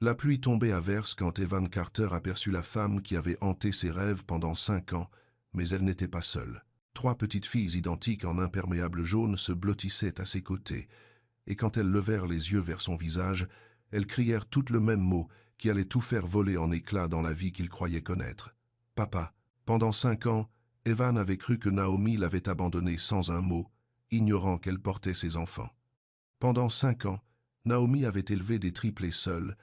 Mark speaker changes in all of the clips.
Speaker 1: La pluie tombait à verse quand Evan Carter aperçut la femme qui avait hanté ses rêves pendant 5 ans, mais elle n'était pas seule. 3 petites filles identiques en imperméable jaune se blottissaient à ses côtés, et quand elles levèrent les yeux vers son visage, elles crièrent toutes le même mot qui allait tout faire voler en éclats dans la vie qu'il croyait connaître. « Papa !» Pendant 5 ans, Evan avait cru que Naomi l'avait abandonné sans un mot, ignorant qu'elle portait ses enfants. Pendant 5 ans, Naomi avait élevé des triplés seuls,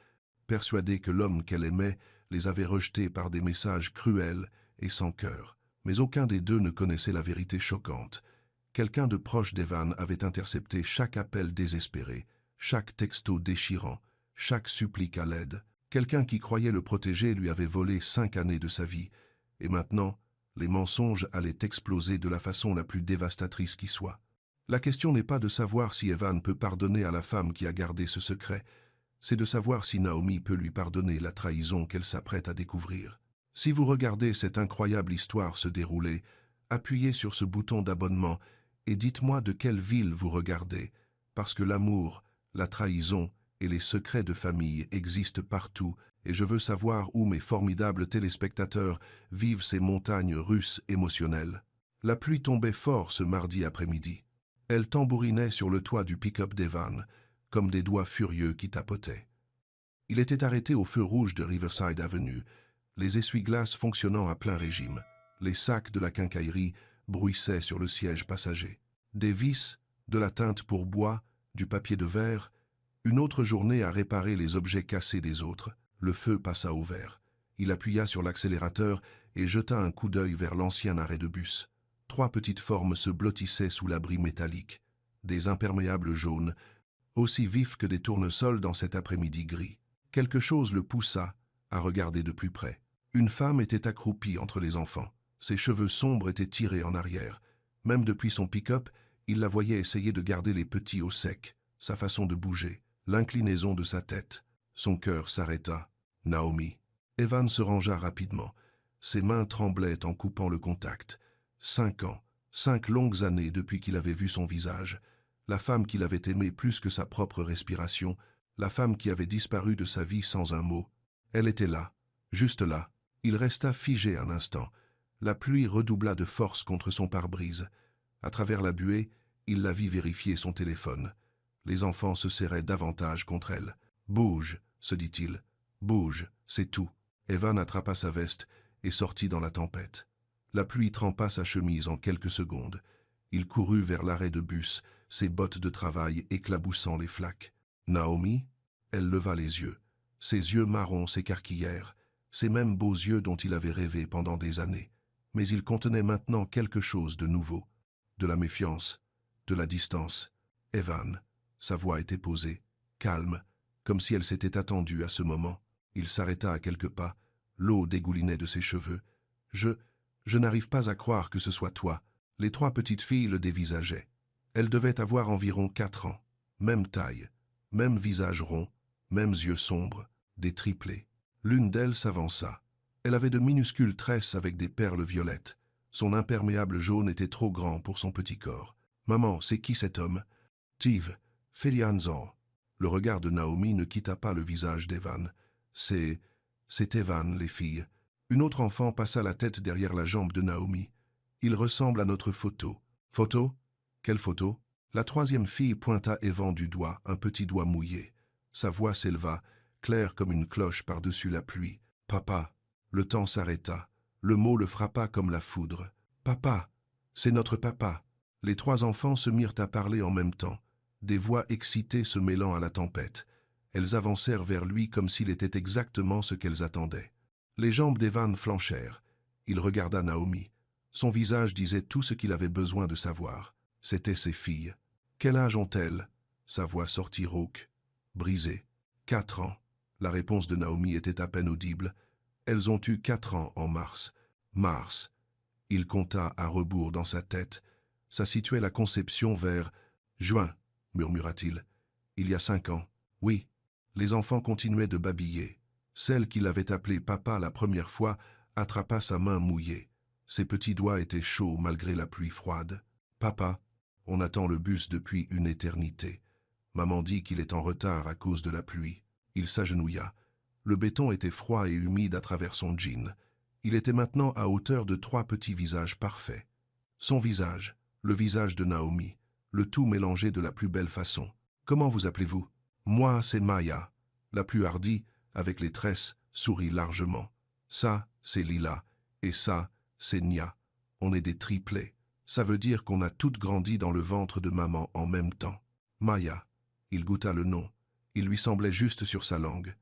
Speaker 1: persuadée que l'homme qu'elle aimait les avait rejetés par des messages cruels et sans cœur. Mais aucun des deux ne connaissait la vérité choquante. Quelqu'un de proche d'Evan avait intercepté chaque appel désespéré, chaque texto déchirant, chaque supplique à l'aide. Quelqu'un qui croyait le protéger lui avait volé 5 années de sa vie, et maintenant, les mensonges allaient exploser de la façon la plus dévastatrice qui soit. La question n'est pas de savoir si Evan peut pardonner à la femme qui a gardé ce secret, c'est de savoir si Naomi peut lui pardonner la trahison qu'elle s'apprête à découvrir. Si vous regardez cette incroyable histoire se dérouler, appuyez sur ce bouton d'abonnement et dites-moi de quelle ville vous regardez, parce que l'amour, la trahison et les secrets de famille existent partout, et je veux savoir où mes formidables téléspectateurs vivent ces montagnes russes émotionnelles. La pluie tombait fort ce mardi après-midi. Elle tambourinait sur le toit du pick-up d'Evan, comme des doigts furieux qui tapotaient. Il était arrêté au feu rouge de Riverside Avenue, les essuie-glaces fonctionnant à plein régime. Les sacs de la quincaillerie bruissaient sur le siège passager. Des vis, de la teinte pour bois, du papier de verre, une autre journée à réparer les objets cassés des autres. Le feu passa au vert. Il appuya sur l'accélérateur et jeta un coup d'œil vers l'ancien arrêt de bus. 3 petites formes se blottissaient sous l'abri métallique, des imperméables jaunes, aussi vifs que des tournesols dans cet après-midi gris. Quelque chose le poussa à regarder de plus près. Une femme était accroupie entre les enfants. Ses cheveux sombres étaient tirés en arrière. Même depuis son pick-up, il la voyait essayer de garder les petits au sec, sa façon de bouger, l'inclinaison de sa tête. Son cœur s'arrêta. Naomi. Evan se rangea rapidement. Ses mains tremblaient en coupant le contact. 5 ans, 5 longues années depuis qu'il avait vu son visage. La femme qu'il avait aimée plus que sa propre respiration, la femme qui avait disparu de sa vie sans un mot. Elle était là, juste là. Il resta figé un instant. La pluie redoubla de force contre son pare-brise. À travers la buée, il la vit vérifier son téléphone. Les enfants se serraient davantage contre elle. « Bouge », se dit-il. « Bouge, c'est tout. » Evan attrapa sa veste et sortit dans la tempête. La pluie trempa sa chemise en quelques secondes. Il courut vers l'arrêt de bus, ses bottes de travail éclaboussant les flaques. « Naomi ?» Elle leva les yeux. Ses yeux marrons s'écarquillèrent, ces mêmes beaux yeux dont il avait rêvé pendant des années. Mais ils contenaient maintenant quelque chose de nouveau. De la méfiance, de la distance. « Evan ?» Sa voix était posée, calme, comme si elle s'était attendue à ce moment. Il s'arrêta à quelques pas, l'eau dégoulinait de ses cheveux. « Je n'arrive pas à croire que ce soit toi. » Les 3 petites filles le dévisageaient. Elles devaient avoir environ 4 ans. Même taille, même visage rond, mêmes yeux sombres, des triplés. L'une d'elles s'avança. Elle avait de minuscules tresses avec des perles violettes. Son imperméable jaune était trop grand pour son petit corps. « Maman, c'est qui cet homme ?»« Steve, Felianzan. » Le regard de Naomi ne quitta pas le visage d'Evan. « C'est Evan, les filles. » Une autre enfant passa la tête derrière la jambe de Naomi. « Il ressemble à notre photo. »« Photo ? Quelle photo ?» La 3e fille pointa Evan du doigt, un petit doigt mouillé. Sa voix s'éleva, claire comme une cloche par-dessus la pluie. « Papa !» Le temps s'arrêta. Le mot le frappa comme la foudre. « Papa ! C'est notre papa !» Les 3 enfants se mirent à parler en même temps, des voix excitées se mêlant à la tempête. Elles avancèrent vers lui comme s'il était exactement ce qu'elles attendaient. Les jambes d'Evan flanchèrent. Il regarda Naomi. Son visage disait tout ce qu'il avait besoin de savoir. C'étaient ses filles. « Quel âge ont-elles » Sa voix sortit rauque, brisée. « 4 ans. » La réponse de Naomi était à peine audible. « Elles ont eu 4 ans en mars. » Mars. Il compta à rebours dans sa tête. Ça situait la conception vers « juin », murmura-t-il. « Il y a 5 ans. » Oui. Les enfants continuaient de babiller. Celle qui l'avait appelé papa la première fois attrapa sa main mouillée. Ses petits doigts étaient chauds malgré la pluie froide. « Papa, on attend le bus depuis une éternité. Maman dit qu'il est en retard à cause de la pluie. » Il s'agenouilla. Le béton était froid et humide à travers son jean. Il était maintenant à hauteur de 3 petits visages parfaits. Son visage, le visage de Naomi, le tout mélangé de la plus belle façon. « Comment vous appelez-vous »« Moi, c'est Maya. » La plus hardie, avec les tresses, sourit largement. « Ça, c'est Lila. Et ça, c'est Nia. On est des triplés. Ça veut dire qu'on a toutes grandi dans le ventre de maman en même temps. » Maya. Il goûta le nom. Il lui semblait juste sur sa langue.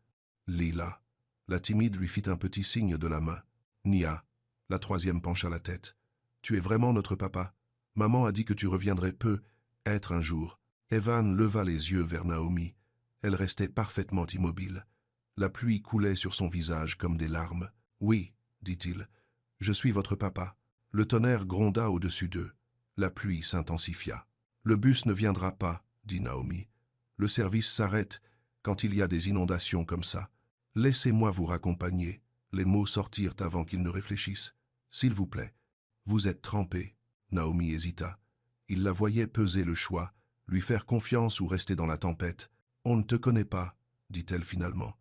Speaker 1: Lila. La timide lui fit un petit signe de la main. Nia. La troisième pencha la tête. Tu es vraiment notre papa? Maman a dit que tu reviendrais peu, être un jour. Evan leva les yeux vers Naomi. Elle restait parfaitement immobile. La pluie coulait sur son visage comme des larmes. Oui, dit-il, je suis votre papa. Le tonnerre gronda au-dessus d'eux. La pluie s'intensifia. Le bus ne viendra pas, dit Naomi. Le service s'arrête quand il y a des inondations comme ça. Laissez-moi vous raccompagner. Les mots sortirent avant qu'il ne réfléchisse. S'il vous plaît. Vous êtes trempé. Naomi hésita. Il la voyait peser le choix, lui faire confiance ou rester dans la tempête. On ne te connaît pas, dit-elle finalement.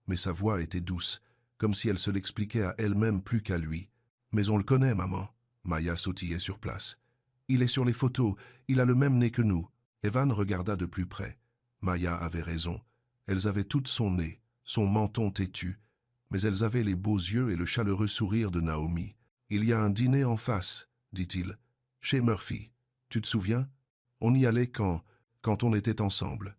Speaker 1: Mais sa voix était douce, comme si elle se l'expliquait à elle-même plus qu'à lui. Mais on le connaît, maman. Maya sautillait sur place. Il est sur les photos, il a le même nez que nous. Evan regarda de plus près. Maya avait raison. Elles avaient toutes son nez, son menton têtu, mais elles avaient les beaux yeux et le chaleureux sourire de Naomi. Il y a un dîner en face, dit-il, chez Murphy. Tu te souviens? On y allait quand on était ensemble.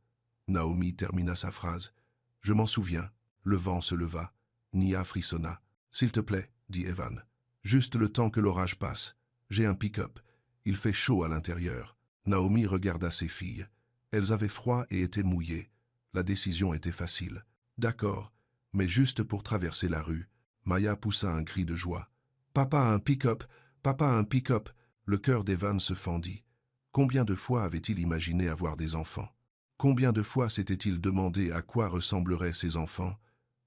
Speaker 1: Naomi termina sa phrase. Je m'en souviens. Le vent se leva. Nia frissonna. S'il te plaît, dit Evan. Juste le temps que l'orage passe. J'ai un pick-up. Il fait chaud à l'intérieur. Naomi regarda ses filles. Elles avaient froid et étaient mouillées. La décision était facile. D'accord, mais juste pour traverser la rue. Maya poussa un cri de joie. Papa a un pick-up, papa a un pick-up. Le cœur d'Evan se fendit. Combien de fois avait-il imaginé avoir des enfants? Combien de fois s'était-il demandé à quoi ressembleraient ses enfants?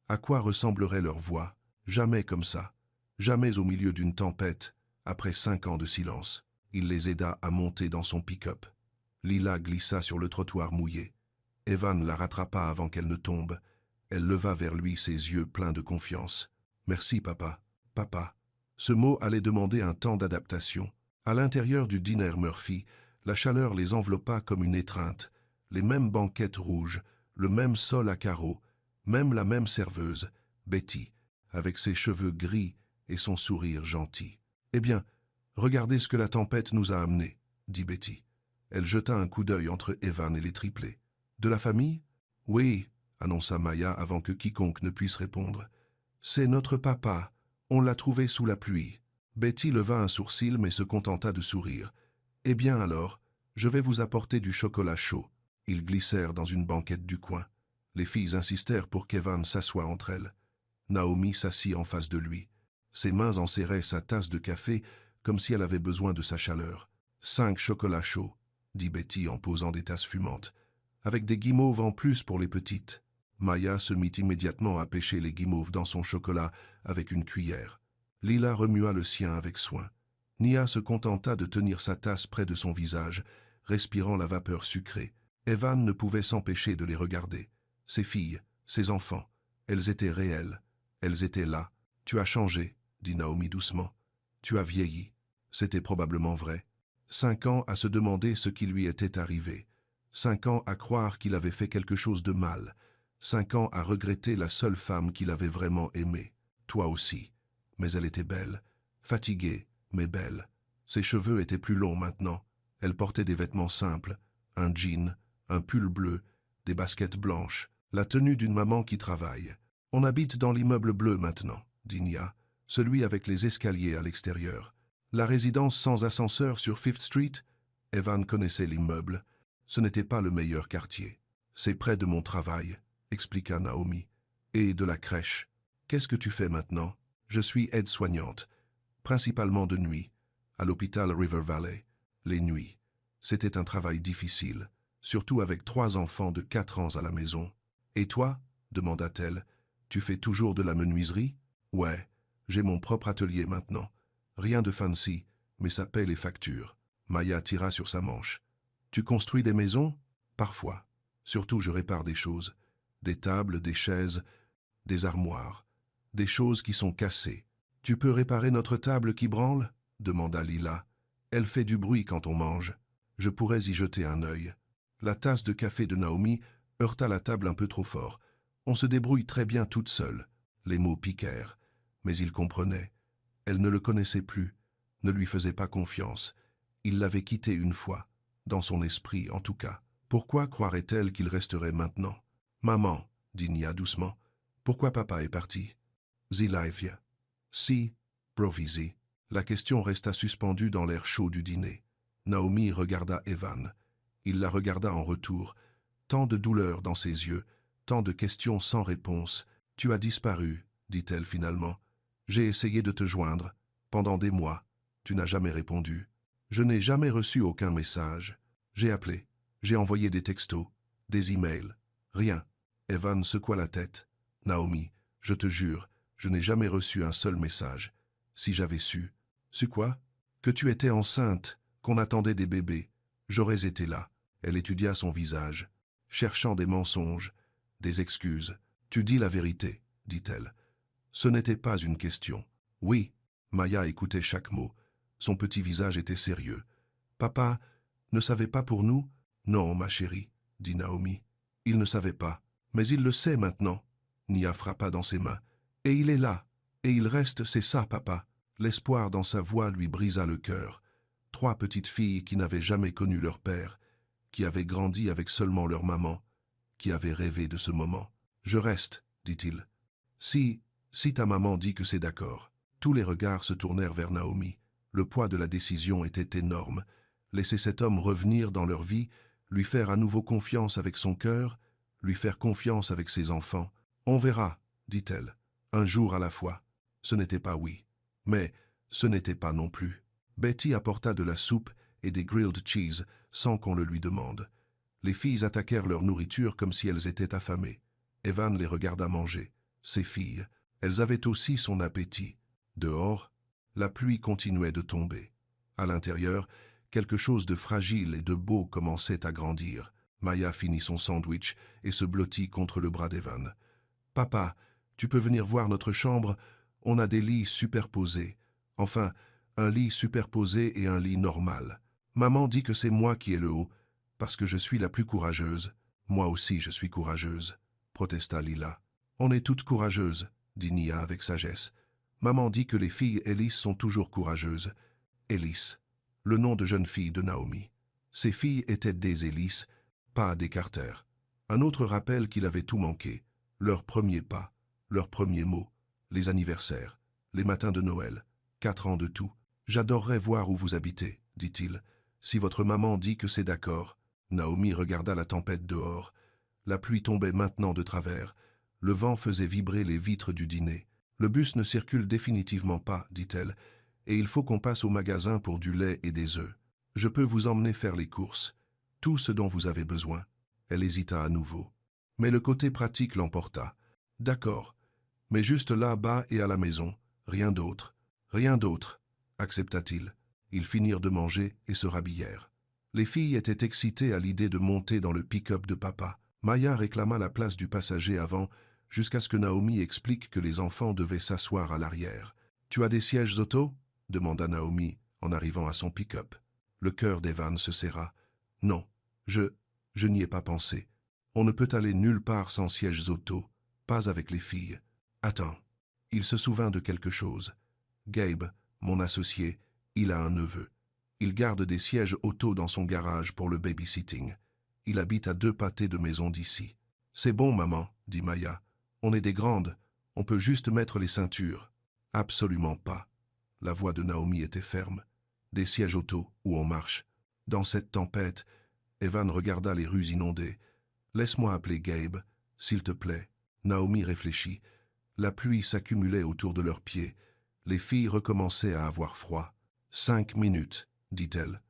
Speaker 1: À quoi ressemblerait leur voix? Jamais comme ça. Jamais au milieu d'une tempête, après 5 ans de silence. Il les aida à monter dans son pick-up. Lila glissa sur le trottoir mouillé. Evan la rattrapa avant qu'elle ne tombe. Elle leva vers lui ses yeux pleins de confiance. « Merci, papa. Papa. » Ce mot allait demander un temps d'adaptation. À l'intérieur du dîner Murphy, la chaleur les enveloppa comme une étreinte. Les mêmes banquettes rouges, le même sol à carreaux, même la même serveuse, Betty, avec ses cheveux gris et son sourire gentil. « Eh bien, regardez ce que la tempête nous a amené, » dit Betty. Elle jeta un coup d'œil entre Evan et les triplés. « De la famille? »« Oui, » annonça Maya avant que quiconque ne puisse répondre. « C'est notre papa. On l'a trouvé sous la pluie. » Betty leva un sourcil mais se contenta de sourire. « Eh bien alors, je vais vous apporter du chocolat chaud. » Ils glissèrent dans une banquette du coin. Les filles insistèrent pour qu'Evan s'assoie entre elles. Naomi s'assit en face de lui. Ses mains enserraient sa tasse de café comme si elle avait besoin de sa chaleur. « 5 chocolats chauds, » dit Betty en posant des tasses fumantes. « Avec des guimauves en plus pour les petites. » Maya se mit immédiatement à pêcher les guimauves dans son chocolat avec une cuillère. Lila remua le sien avec soin. Nia se contenta de tenir sa tasse près de son visage, respirant la vapeur sucrée. Evan ne pouvait s'empêcher de les regarder. Ses filles, ses enfants, elles étaient réelles. Elles étaient là. « Tu as changé, » dit Naomi doucement. « Tu as vieilli. » C'était probablement vrai. 5 ans à se demander ce qui lui était arrivé. 5 ans à croire qu'il avait fait quelque chose de mal. 5 ans à regretter la seule femme qu'il avait vraiment aimée. Toi aussi. Mais elle était belle. Fatiguée, mais belle. Ses cheveux étaient plus longs maintenant. Elle portait des vêtements simples. Un jean, un pull bleu, des baskets blanches. La tenue d'une maman qui travaille. « On habite dans l'immeuble bleu maintenant, » dit Nia, celui avec les escaliers à l'extérieur. La résidence sans ascenseur sur Fifth Street? Evan connaissait l'immeuble. Ce n'était pas le meilleur quartier. C'est près de mon travail, expliqua Naomi. Et de la crèche. Qu'est-ce que tu fais maintenant? Je suis aide-soignante, principalement de nuit, à l'hôpital River Valley. Les nuits. C'était un travail difficile, surtout avec 3 enfants de 4 ans à la maison. Et toi? Demanda-t-elle. Tu fais toujours de la menuiserie? Ouais, j'ai mon propre atelier maintenant. Rien de fancy, mais ça paie les factures. Maya tira sur sa manche. Tu construis des maisons? Parfois. Surtout je répare des choses. Des tables, des chaises, des armoires, des choses qui sont cassées. « Tu peux réparer notre table qui branle ?» demanda Lila. « Elle fait du bruit quand on mange. Je pourrais y jeter un œil. » La tasse de café de Naomi heurta la table un peu trop fort. On se débrouille très bien toute seule. Les mots piquèrent. Mais il comprenait. Elle ne le connaissait plus, ne lui faisait pas confiance. Il l'avait quitté une fois, dans son esprit en tout cas. Pourquoi croirait-elle qu'il resterait maintenant? « Maman, dit Nia doucement, pourquoi papa est parti? »« Zilivia. »« Si, Provisi. » La question resta suspendue dans l'air chaud du dîner. Naomi regarda Evan. Il la regarda en retour. Tant de douleur dans ses yeux, tant de questions sans réponse. « Tu as disparu, dit-elle finalement. J'ai essayé de te joindre. Pendant des mois. Tu n'as jamais répondu. Je n'ai jamais reçu aucun message. J'ai appelé. J'ai envoyé des textos, des emails. Rien. » Evan secoua la tête. « Naomi, je te jure, je n'ai jamais reçu un seul message. Si j'avais su. »« Su quoi? »« Que tu étais enceinte, qu'on attendait des bébés. J'aurais été là. » Elle étudia son visage, cherchant des mensonges, des excuses. « Tu dis la vérité, dit-elle. Ce n'était pas une question. »« Oui. » Maya écoutait chaque mot. Son petit visage était sérieux. « Papa ne savait pas pour nous? »« Non, ma chérie, dit Naomi. Il ne savait pas. Mais il le sait maintenant. » Nia frappa dans ses mains. « Et il est là. Et il reste, c'est ça, papa. » L'espoir dans sa voix lui brisa le cœur. 3 petites filles qui n'avaient jamais connu leur père, qui avaient grandi avec seulement leur maman, qui avaient rêvé de ce moment. « Je reste, dit-il. Si ta maman dit que c'est d'accord. » Tous les regards se tournèrent vers Naomi. Le poids de la décision était énorme. Laisser cet homme revenir dans leur vie, lui faire à nouveau confiance avec son cœur, lui faire confiance avec ses enfants. « On verra, dit-elle, un jour à la fois. » Ce n'était pas oui, mais ce n'était pas non plus. Betty apporta de la soupe et des grilled cheese sans qu'on le lui demande. Les filles attaquèrent leur nourriture comme si elles étaient affamées. Evan les regarda manger. Ses filles, elles avaient aussi son appétit. Dehors, la pluie continuait de tomber. À l'intérieur, quelque chose de fragile et de beau commençait à grandir. Maya finit son sandwich et se blottit contre le bras d'Evan. « Papa, tu peux venir voir notre chambre? On a des lits superposés. Enfin, un lit superposé et un lit normal. Maman dit que c'est moi qui ai le haut, parce que je suis la plus courageuse. Moi aussi je suis courageuse, protesta Lila. On est toutes courageuses, dit Nia avec sagesse. Maman dit que les filles Ellis sont toujours courageuses. Ellis, le nom de jeune fille de Naomi. Ces filles étaient des Ellis, pas des Carter. Un autre rappel qu'il avait tout manqué. Leurs premiers pas, leurs premiers mots, les anniversaires, les matins de Noël, 4 ans de tout. J'adorerais voir où vous habitez, dit-il. Si votre maman dit que c'est d'accord. Naomi regarda la tempête dehors. La pluie tombait maintenant de travers. Le vent faisait vibrer les vitres du dîner. Le bus ne circule définitivement pas, dit-elle, et il faut qu'on passe au magasin pour du lait et des œufs. Je peux vous emmener faire les courses, tout ce dont vous avez besoin. Elle hésita à nouveau. Mais le côté pratique l'emporta. D'accord, mais juste là-bas et à la maison, rien d'autre. Rien d'autre, accepta-t-il. Ils finirent de manger et se rhabillèrent. Les filles étaient excitées à l'idée de monter dans le pick-up de papa. Maya réclama la place du passager avant, jusqu'à ce que Naomi explique que les enfants devaient s'asseoir à l'arrière. « Tu as des sièges auto ?» demanda Naomi en arrivant à son pick-up. Le cœur d'Evan se serra. « Non, je n'y ai pas pensé. On ne peut aller nulle part sans sièges auto, pas avec les filles. Attends. » Il se souvint de quelque chose. Gabe, mon associé, il a un neveu. Il garde des sièges auto dans son garage pour le babysitting. Il habite à 2 pâtés de maison d'ici. « C'est bon, maman, dit Maya. On est des grandes, on peut juste mettre les ceintures. » « Absolument pas. » La voix de Naomi était ferme. « Des sièges auto où on marche. » Dans cette tempête, Evan regarda les rues inondées. « Laisse-moi appeler Gabe, s'il te plaît. » Naomi réfléchit. La pluie s'accumulait autour de leurs pieds. Les filles recommençaient à avoir froid. « 5 minutes, dit-elle.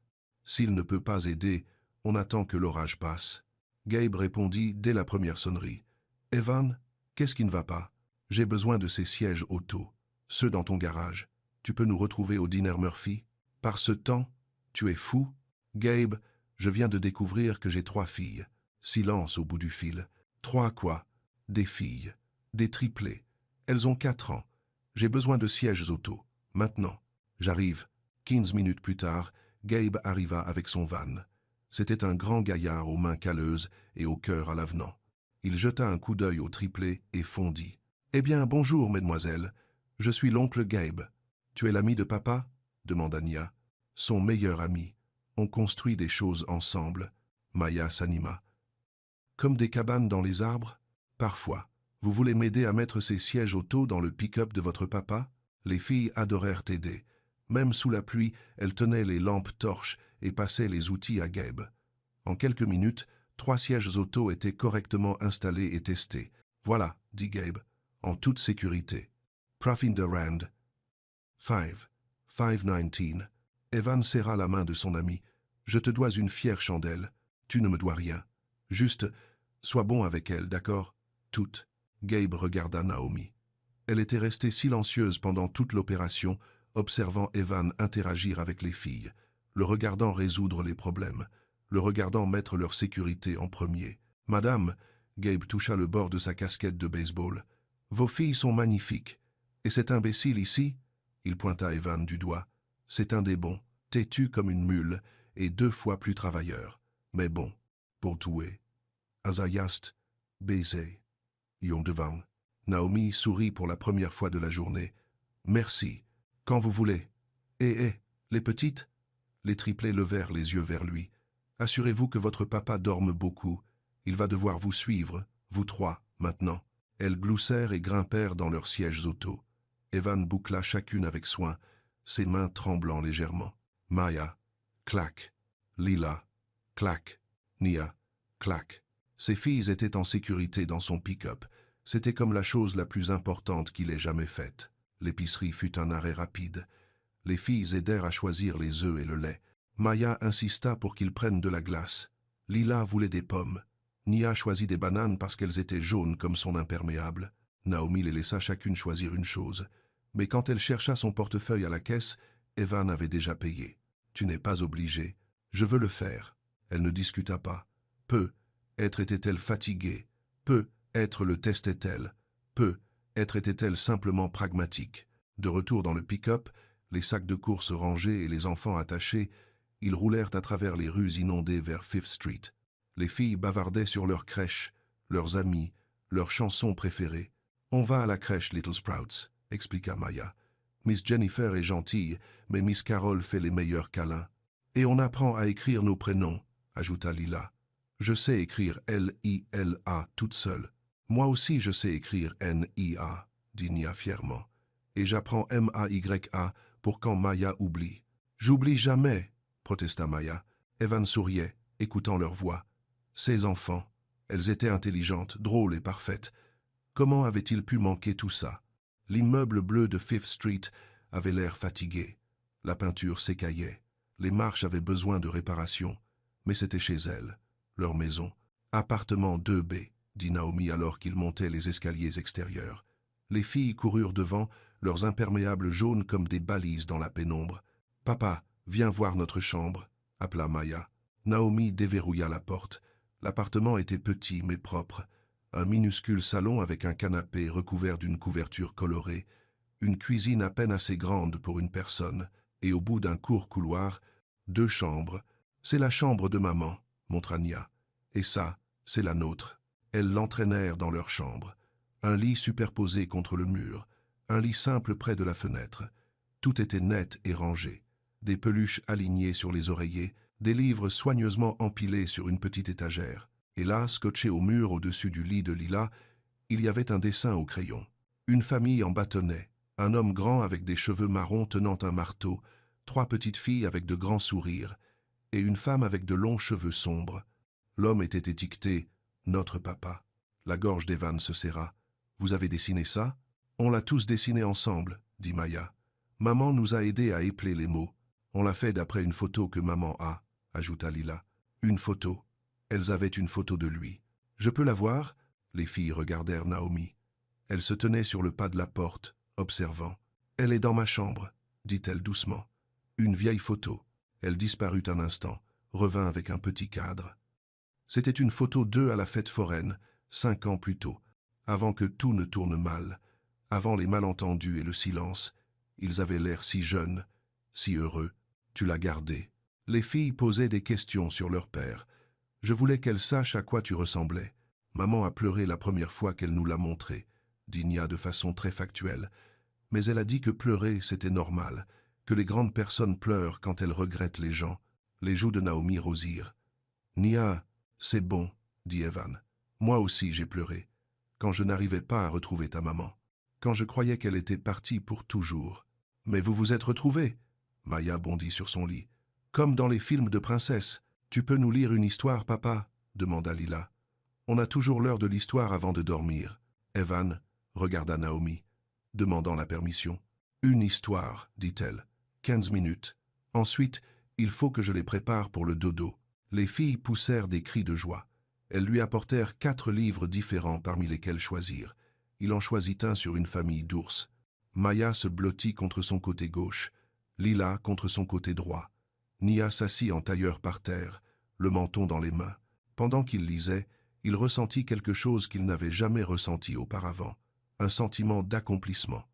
Speaker 1: S'il ne peut pas aider, on attend que l'orage passe. » Gabe répondit dès la première sonnerie. « Evan, qu'est-ce qui ne va pas? J'ai besoin de ces sièges auto, ceux dans ton garage. Tu peux nous retrouver au Diner Murphy? Par ce temps, tu es fou? Gabe, je viens de découvrir que j'ai 3 filles. » Silence au bout du fil. « 3 quoi? Des filles. Des triplés. Elles ont 4 ans. J'ai besoin de sièges auto. Maintenant. J'arrive. 15 minutes plus tard, Gabe arriva avec son van. C'était un grand gaillard aux mains calleuses et au cœur à l'avenant. Il jeta un coup d'œil au triplé et fondit. « Eh bien, bonjour, mesdemoiselles. Je suis l'oncle Gabe. Tu es l'ami de papa ?» demanda Nia. « Son meilleur ami. On construit des choses ensemble. » Maya s'anima. « Comme des cabanes dans les arbres ? Parfois. Vous voulez m'aider à mettre ces sièges auto dans le pick-up de votre papa ?» Les filles adorèrent aider. Même sous la pluie, elles tenaient les lampes torches et passaient les outils à Gabe. En quelques minutes, 3 sièges auto étaient correctement installés et testés. « Voilà, » dit Gabe, en toute sécurité. Prafinderand. 519. Evan serra la main de son ami. « Je te dois une fière chandelle. Tu ne me dois rien. Juste, sois bon avec elle, d'accord ? Toute. » Gabe regarda Naomi. Elle était restée silencieuse pendant toute l'opération, observant Evan interagir avec les filles, le regardant résoudre les problèmes, le regardant mettre leur sécurité en premier. « Madame, » Gabe toucha le bord de sa casquette de baseball, « vos filles sont magnifiques. Et cet imbécile ici ?» Il pointa Evan du doigt. « C'est un des bons, têtu comme une mule, et 2 fois plus travailleur. Mais bon, pour tuer. Azayast, baiser. Yon devant. » Naomi sourit pour la première fois de la journée. « Merci. Quand vous voulez. Les petites ?» Les triplés levèrent les yeux vers lui. « Assurez-vous que votre papa dorme beaucoup. Il va devoir vous suivre, vous 3, maintenant. » Elles gloussèrent et grimpèrent dans leurs sièges auto. Evan boucla chacune avec soin, ses mains tremblant légèrement. Maya, clac. Lila, clac. Nia, clac. Ses filles étaient en sécurité dans son pick-up. C'était comme la chose la plus importante qu'il ait jamais faite. L'épicerie fut un arrêt rapide. Les filles aidèrent à choisir les œufs et le lait. Maya insista pour qu'ils prennent de la glace. Lila voulait des pommes. Nia choisit des bananes parce qu'elles étaient jaunes comme son imperméable. Naomi les laissa chacune choisir une chose. Mais quand elle chercha son portefeuille à la caisse, Evan avait déjà payé. « Tu n'es pas obligé. Je veux le faire. » Elle ne discuta pas. Peu, être était-elle fatiguée. Peu, être le testait-elle. Peu, être était-elle simplement pragmatique. De retour dans le pick-up, les sacs de course rangés et les enfants attachés, ils roulèrent à travers les rues inondées vers Fifth Street. Les filles bavardaient sur leur crèche, leurs amis, leurs chansons préférées. « On va à la crèche, Little Sprouts », expliqua Maya. « Miss Jennifer est gentille, mais Miss Carol fait les meilleurs câlins. Et on apprend à écrire nos prénoms », ajouta Lila. « Je sais écrire L-I-L-A toute seule. »« Moi aussi je sais écrire N-I-A », dit Nia fièrement. « Et j'apprends M-A-Y-A pour quand Maya oublie. »« J'oublie jamais », protesta Maya. Evan souriait, écoutant leur voix. Ses enfants, elles étaient intelligentes, drôles et parfaites. Comment avait-il pu manquer tout ça? L'immeuble bleu de Fifth Street avait l'air fatigué. La peinture s'écaillait. Les marches avaient besoin de réparation. Mais c'était chez elles, leur maison. « Appartement 2B », dit Naomi alors qu'ils montaient les escaliers extérieurs. Les filles coururent devant, leurs imperméables jaunes comme des balises dans la pénombre. « Papa, viens voir notre chambre », appela Maya. Naomi déverrouilla la porte. L'appartement était petit mais propre. Un minuscule salon avec un canapé recouvert d'une couverture colorée, une cuisine à peine assez grande pour une personne, et au bout d'un court couloir, 2 chambres. « C'est la chambre de maman », montra Nia. « Et ça, c'est la nôtre. » Elles l'entraînèrent dans leur chambre. Un lit superposé contre le mur, un lit simple près de la fenêtre. Tout était net et rangé. Des peluches alignées sur les oreillers, des livres soigneusement empilés sur une petite étagère. Et là, scotché au mur au-dessus du lit de Lila, il y avait un dessin au crayon. Une famille en bâtonnet, un homme grand avec des cheveux marrons tenant un marteau, 3 petites filles avec de grands sourires, et une femme avec de longs cheveux sombres. L'homme était étiqueté « Notre papa ». La gorge d'Evan se serra. « Vous avez dessiné ça ?»« On l'a tous dessiné ensemble, » dit Maya. « Maman nous a aidés à épeler les mots. On l'a fait d'après une photo que maman a, » ajouta Lila. « Une photo. » Elles avaient une photo de lui. « Je peux la voir ?» Les filles regardèrent Naomi. Elle se tenait sur le pas de la porte, observant. « Elle est dans ma chambre, » dit-elle doucement. « Une vieille photo. » Elle disparut un instant, revint avec un petit cadre. C'était une photo d'eux à la fête foraine, 5 ans plus tôt. avant que tout ne tourne mal, avant les malentendus et le silence. Ils avaient l'air si jeunes, si heureux. Tu l'as gardé. Les filles posaient des questions sur leur père. Je voulais qu'elles sachent à quoi tu ressemblais. Maman a pleuré la première fois qu'elle nous l'a montré, dit Nia de façon très factuelle. Mais elle a dit que pleurer, c'était normal, que les grandes personnes pleurent quand elles regrettent les gens. Les joues de Naomi rosirent. Nia, c'est bon, dit Evan. Moi aussi j'ai pleuré, quand je n'arrivais pas à retrouver ta maman, quand je croyais qu'elle était partie pour toujours. Mais vous vous êtes retrouvés. Maya bondit sur son lit. Comme dans les films de princesses. Tu peux nous lire une histoire, papa demanda Lila. On a toujours l'heure de l'histoire avant de dormir. Evan regarda Naomi, demandant la permission. Une histoire, dit-elle. 15 minutes. Ensuite, il faut que je les prépare pour le dodo. Les filles poussèrent des cris de joie. Elles lui apportèrent 4 livres différents parmi lesquels choisir. Il en choisit un sur une famille d'ours. Maya se blottit contre son côté gauche, Lila contre son côté droit. Nia s'assit en tailleur par terre, le menton dans les mains. Pendant qu'il lisait, il ressentit quelque chose qu'il n'avait jamais ressenti auparavant, un sentiment d'accomplissement.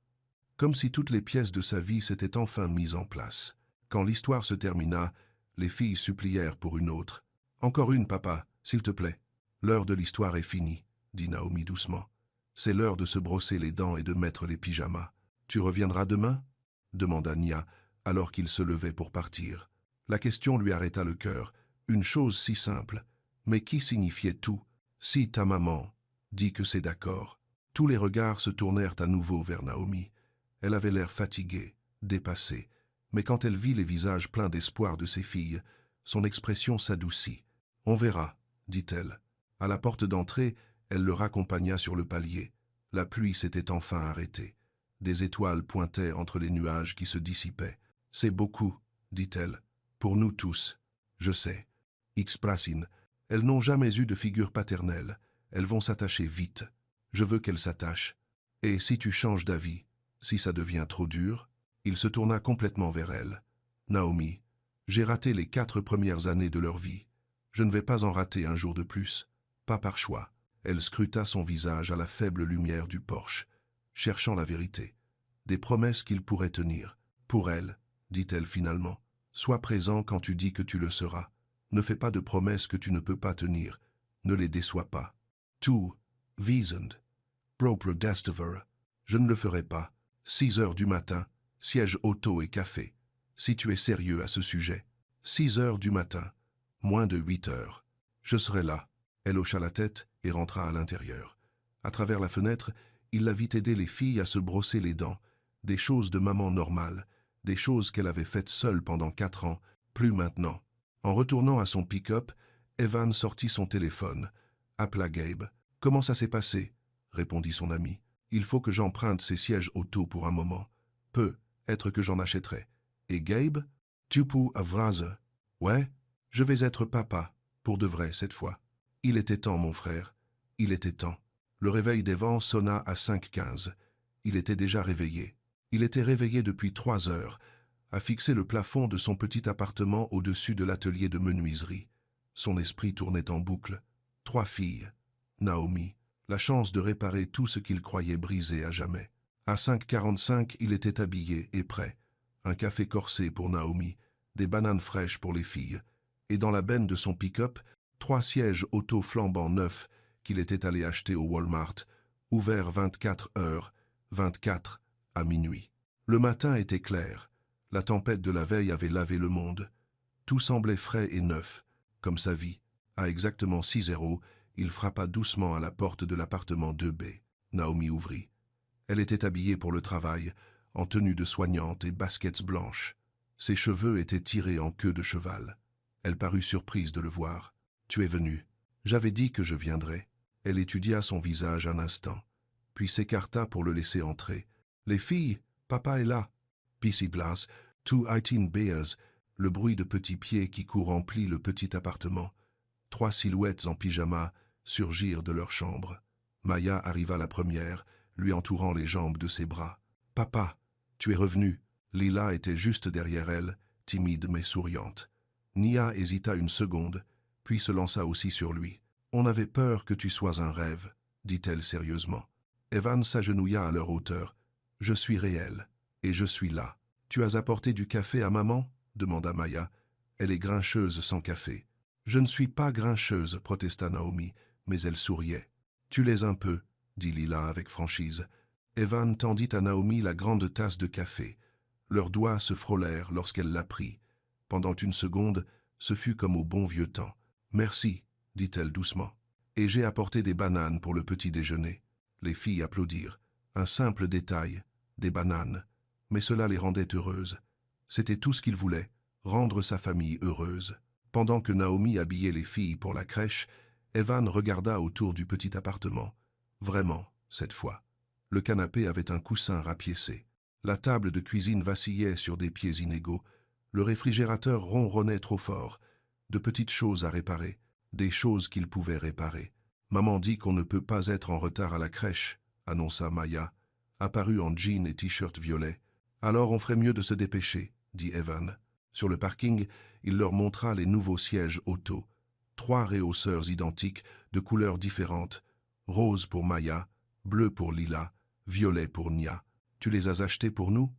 Speaker 1: Comme si toutes les pièces de sa vie s'étaient enfin mises en place. Quand l'histoire se termina, les filles supplièrent pour une autre. « Encore une, papa, s'il te plaît. »« L'heure de l'histoire est finie, » dit Naomi doucement. « C'est l'heure de se brosser les dents et de mettre les pyjamas. Tu reviendras demain » demanda Nia, alors qu'il se levait pour partir. La question lui arrêta le cœur, une chose si simple, mais qui signifiait tout. Si ta maman dit que c'est d'accord. Tous les regards se tournèrent à nouveau vers Naomi. Elle avait l'air fatiguée, dépassée, mais quand elle vit les visages pleins d'espoir de ses filles, son expression s'adoucit. « On verra, » dit-elle. À la porte d'entrée, elle le raccompagna sur le palier. La pluie s'était enfin arrêtée. Des étoiles pointaient entre les nuages qui se dissipaient. « C'est beaucoup, » dit-elle. « Pour nous tous. Je sais. X-Prasin, elles n'ont jamais eu de figure paternelle. Elles vont s'attacher vite. Je veux qu'elles s'attachent. Et si tu changes d'avis, si ça devient trop dur ?» Il se tourna complètement vers elle. « Naomi, j'ai raté les 4 premières années de leur vie. Je ne vais pas en rater un jour de plus. Pas par choix. » Elle scruta son visage à la faible lumière du porche, cherchant la vérité. Des promesses qu'il pourrait tenir. Pour elle, dit-elle finalement. Sois présent quand tu dis que tu le seras. Ne fais pas de promesses que tu ne peux pas tenir. Ne les déçois pas. Tout, visend, propre d'Estever. Je ne le ferai pas. 6 heures du matin, siège auto et café. Si tu es sérieux à ce sujet. 6 heures du matin, moins de 8 heures. Je serai là. Elle hocha la tête et rentra à l'intérieur. À travers la fenêtre, il la vit aider les filles à se brosser les dents. Des choses de maman normale, des choses qu'elle avait faites seule pendant 4 ans, plus maintenant. En retournant à son pick-up, Evan sortit son téléphone, appela Gabe. « Comment ça s'est passé ?» répondit son ami. « Il faut que j'emprunte ces sièges auto pour un moment. Peut-être que j'en achèterai. » Et Gabe ? « Tu peux avoir. Ouais, je vais être papa, pour de vrai cette fois. » Il était temps, mon frère. Il était temps. Le réveil d'Evan sonna à 5h15. Il était déjà réveillé. Il était réveillé depuis 3 heures, à fixer le plafond de son petit appartement au-dessus de l'atelier de menuiserie. Son esprit tournait en boucle. 3 filles. Naomi. La chance de réparer tout ce qu'il croyait brisé à jamais. À 5h45, il était habillé et prêt. Un café corsé pour Naomi, des bananes fraîches pour les filles. Et dans la benne de son pick-up, 3 sièges auto flambant neufs qu'il était allé acheter au Walmart, ouverts 24 heures, 24 à minuit. Le matin était clair. La tempête de la veille avait lavé le monde. Tout semblait frais et neuf, comme sa vie. À exactement 6h, il frappa doucement à la porte de l'appartement 2B. Naomi ouvrit. Elle était habillée pour le travail, en tenue de soignante et baskets blanches. Ses cheveux étaient tirés en queue de cheval. Elle parut surprise de le voir. « Tu es venu. J'avais dit que je viendrais. » Elle étudia son visage un instant, puis s'écarta pour le laisser entrer. « Les filles, papa est là. » Pissy Blas, tout 18 bears, le bruit de petits pieds qui courent emplit le petit appartement. 3 silhouettes en pyjama surgirent de leur chambre. Maya arriva la première, lui entourant les jambes de ses bras. « Papa, tu es revenu. » Lila était juste derrière elle, timide mais souriante. Nia hésita une seconde, puis se lança aussi sur lui. « On avait peur que tu sois un rêve, » dit-elle sérieusement. Evan s'agenouilla à leur hauteur. « Je suis réel, et je suis là. »« Tu as apporté du café à maman ?» demanda Maya. « Elle est grincheuse sans café. »« Je ne suis pas grincheuse, » protesta Naomi, mais elle souriait. « Tu l'es un peu, » dit Lila avec franchise. Evan tendit à Naomi la grande tasse de café. Leurs doigts se frôlèrent lorsqu'elle la prit. Pendant une seconde, ce fut comme au bon vieux temps. « Merci, » dit-elle doucement. « Et j'ai apporté des bananes pour le petit déjeuner. » Les filles applaudirent. Un simple détail, des bananes. Mais cela les rendait heureuses. C'était tout ce qu'ils voulaient, rendre sa famille heureuse. Pendant que Naomi habillait les filles pour la crèche, Evan regarda autour du petit appartement. Vraiment, cette fois. Le canapé avait un coussin rapiécé. La table de cuisine vacillait sur des pieds inégaux. Le réfrigérateur ronronnait trop fort. De petites choses à réparer, des choses qu'il pouvait réparer. « Maman dit qu'on ne peut pas être en retard à la crèche », annonça Maya, apparue en jean et t-shirt violet. « Alors on ferait mieux de se dépêcher », dit Evan. Sur le parking, il leur montra les nouveaux sièges auto. 3 réhausseurs identiques, de couleurs différentes. Rose pour Maya, bleu pour Lila, violet pour Nia. « Tu les as achetés pour nous ?»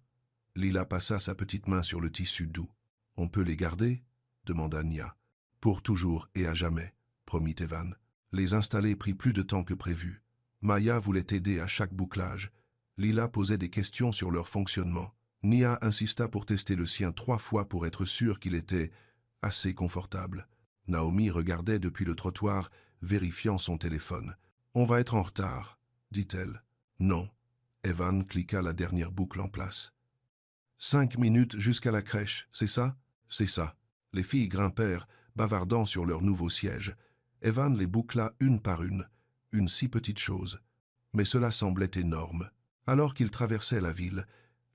Speaker 1: Lila passa sa petite main sur le tissu doux. « On peut les garder ?» demanda Nia. « Pour toujours et à jamais », promit Evan. Les installer prit plus de temps que prévu. Maya voulait aider à chaque bouclage. Lila posait des questions sur leur fonctionnement. Nia insista pour tester le sien 3 fois pour être sûre qu'il était assez confortable. Naomi regardait depuis le trottoir, vérifiant son téléphone. « On va être en retard, » dit-elle. « Non. » Evan cliqua la dernière boucle en place. « 5 minutes jusqu'à la crèche, c'est ça ?»« C'est ça. » Les filles grimpèrent, bavardant sur leur nouveau siège. Evan les boucla une par une si petite chose. Mais cela semblait énorme. Alors qu'ils traversaient la ville,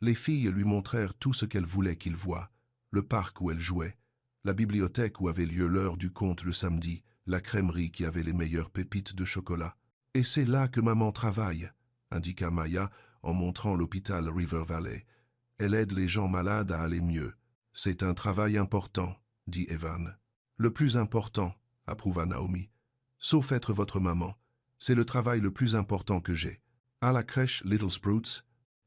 Speaker 1: les filles lui montrèrent tout ce qu'elles voulaient qu'il voie. Le parc où elles jouaient, la bibliothèque où avait lieu l'heure du conte le samedi, la crèmerie qui avait les meilleures pépites de chocolat. « Et c'est là que maman travaille », indiqua Maya en montrant l'hôpital River Valley. « Elle aide les gens malades à aller mieux. C'est un travail important, » dit Evan. « Le plus important, » approuva Naomi. « Sauf être votre maman, c'est le travail le plus important que j'ai. » À la crèche Little Sprouts,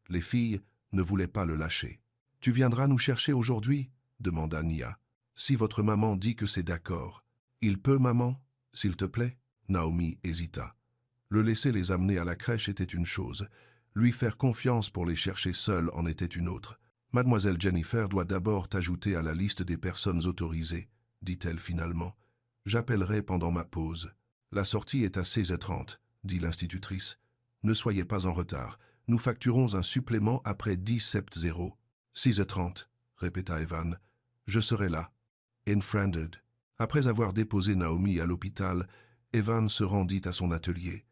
Speaker 1: les filles ne voulaient pas le lâcher. « Tu viendras nous chercher aujourd'hui ?» demanda Nia. « Si votre maman dit que c'est d'accord. »« Il peut, maman, s'il te plaît ?» Naomi hésita. Le laisser les amener à la crèche était une chose. Lui faire confiance pour les chercher seuls en était une autre. « Mademoiselle Jennifer doit d'abord t'ajouter à la liste des personnes autorisées, » dit-elle finalement. « J'appellerai pendant ma pause. »« La sortie est à 16h30, » dit l'institutrice. « Ne soyez pas en retard. Nous facturons un supplément après 10-0. »« 6h30, » répéta Evan. « Je serai là. »« Infriended. » Après avoir déposé Naomi à l'hôpital, Evan se rendit à son atelier.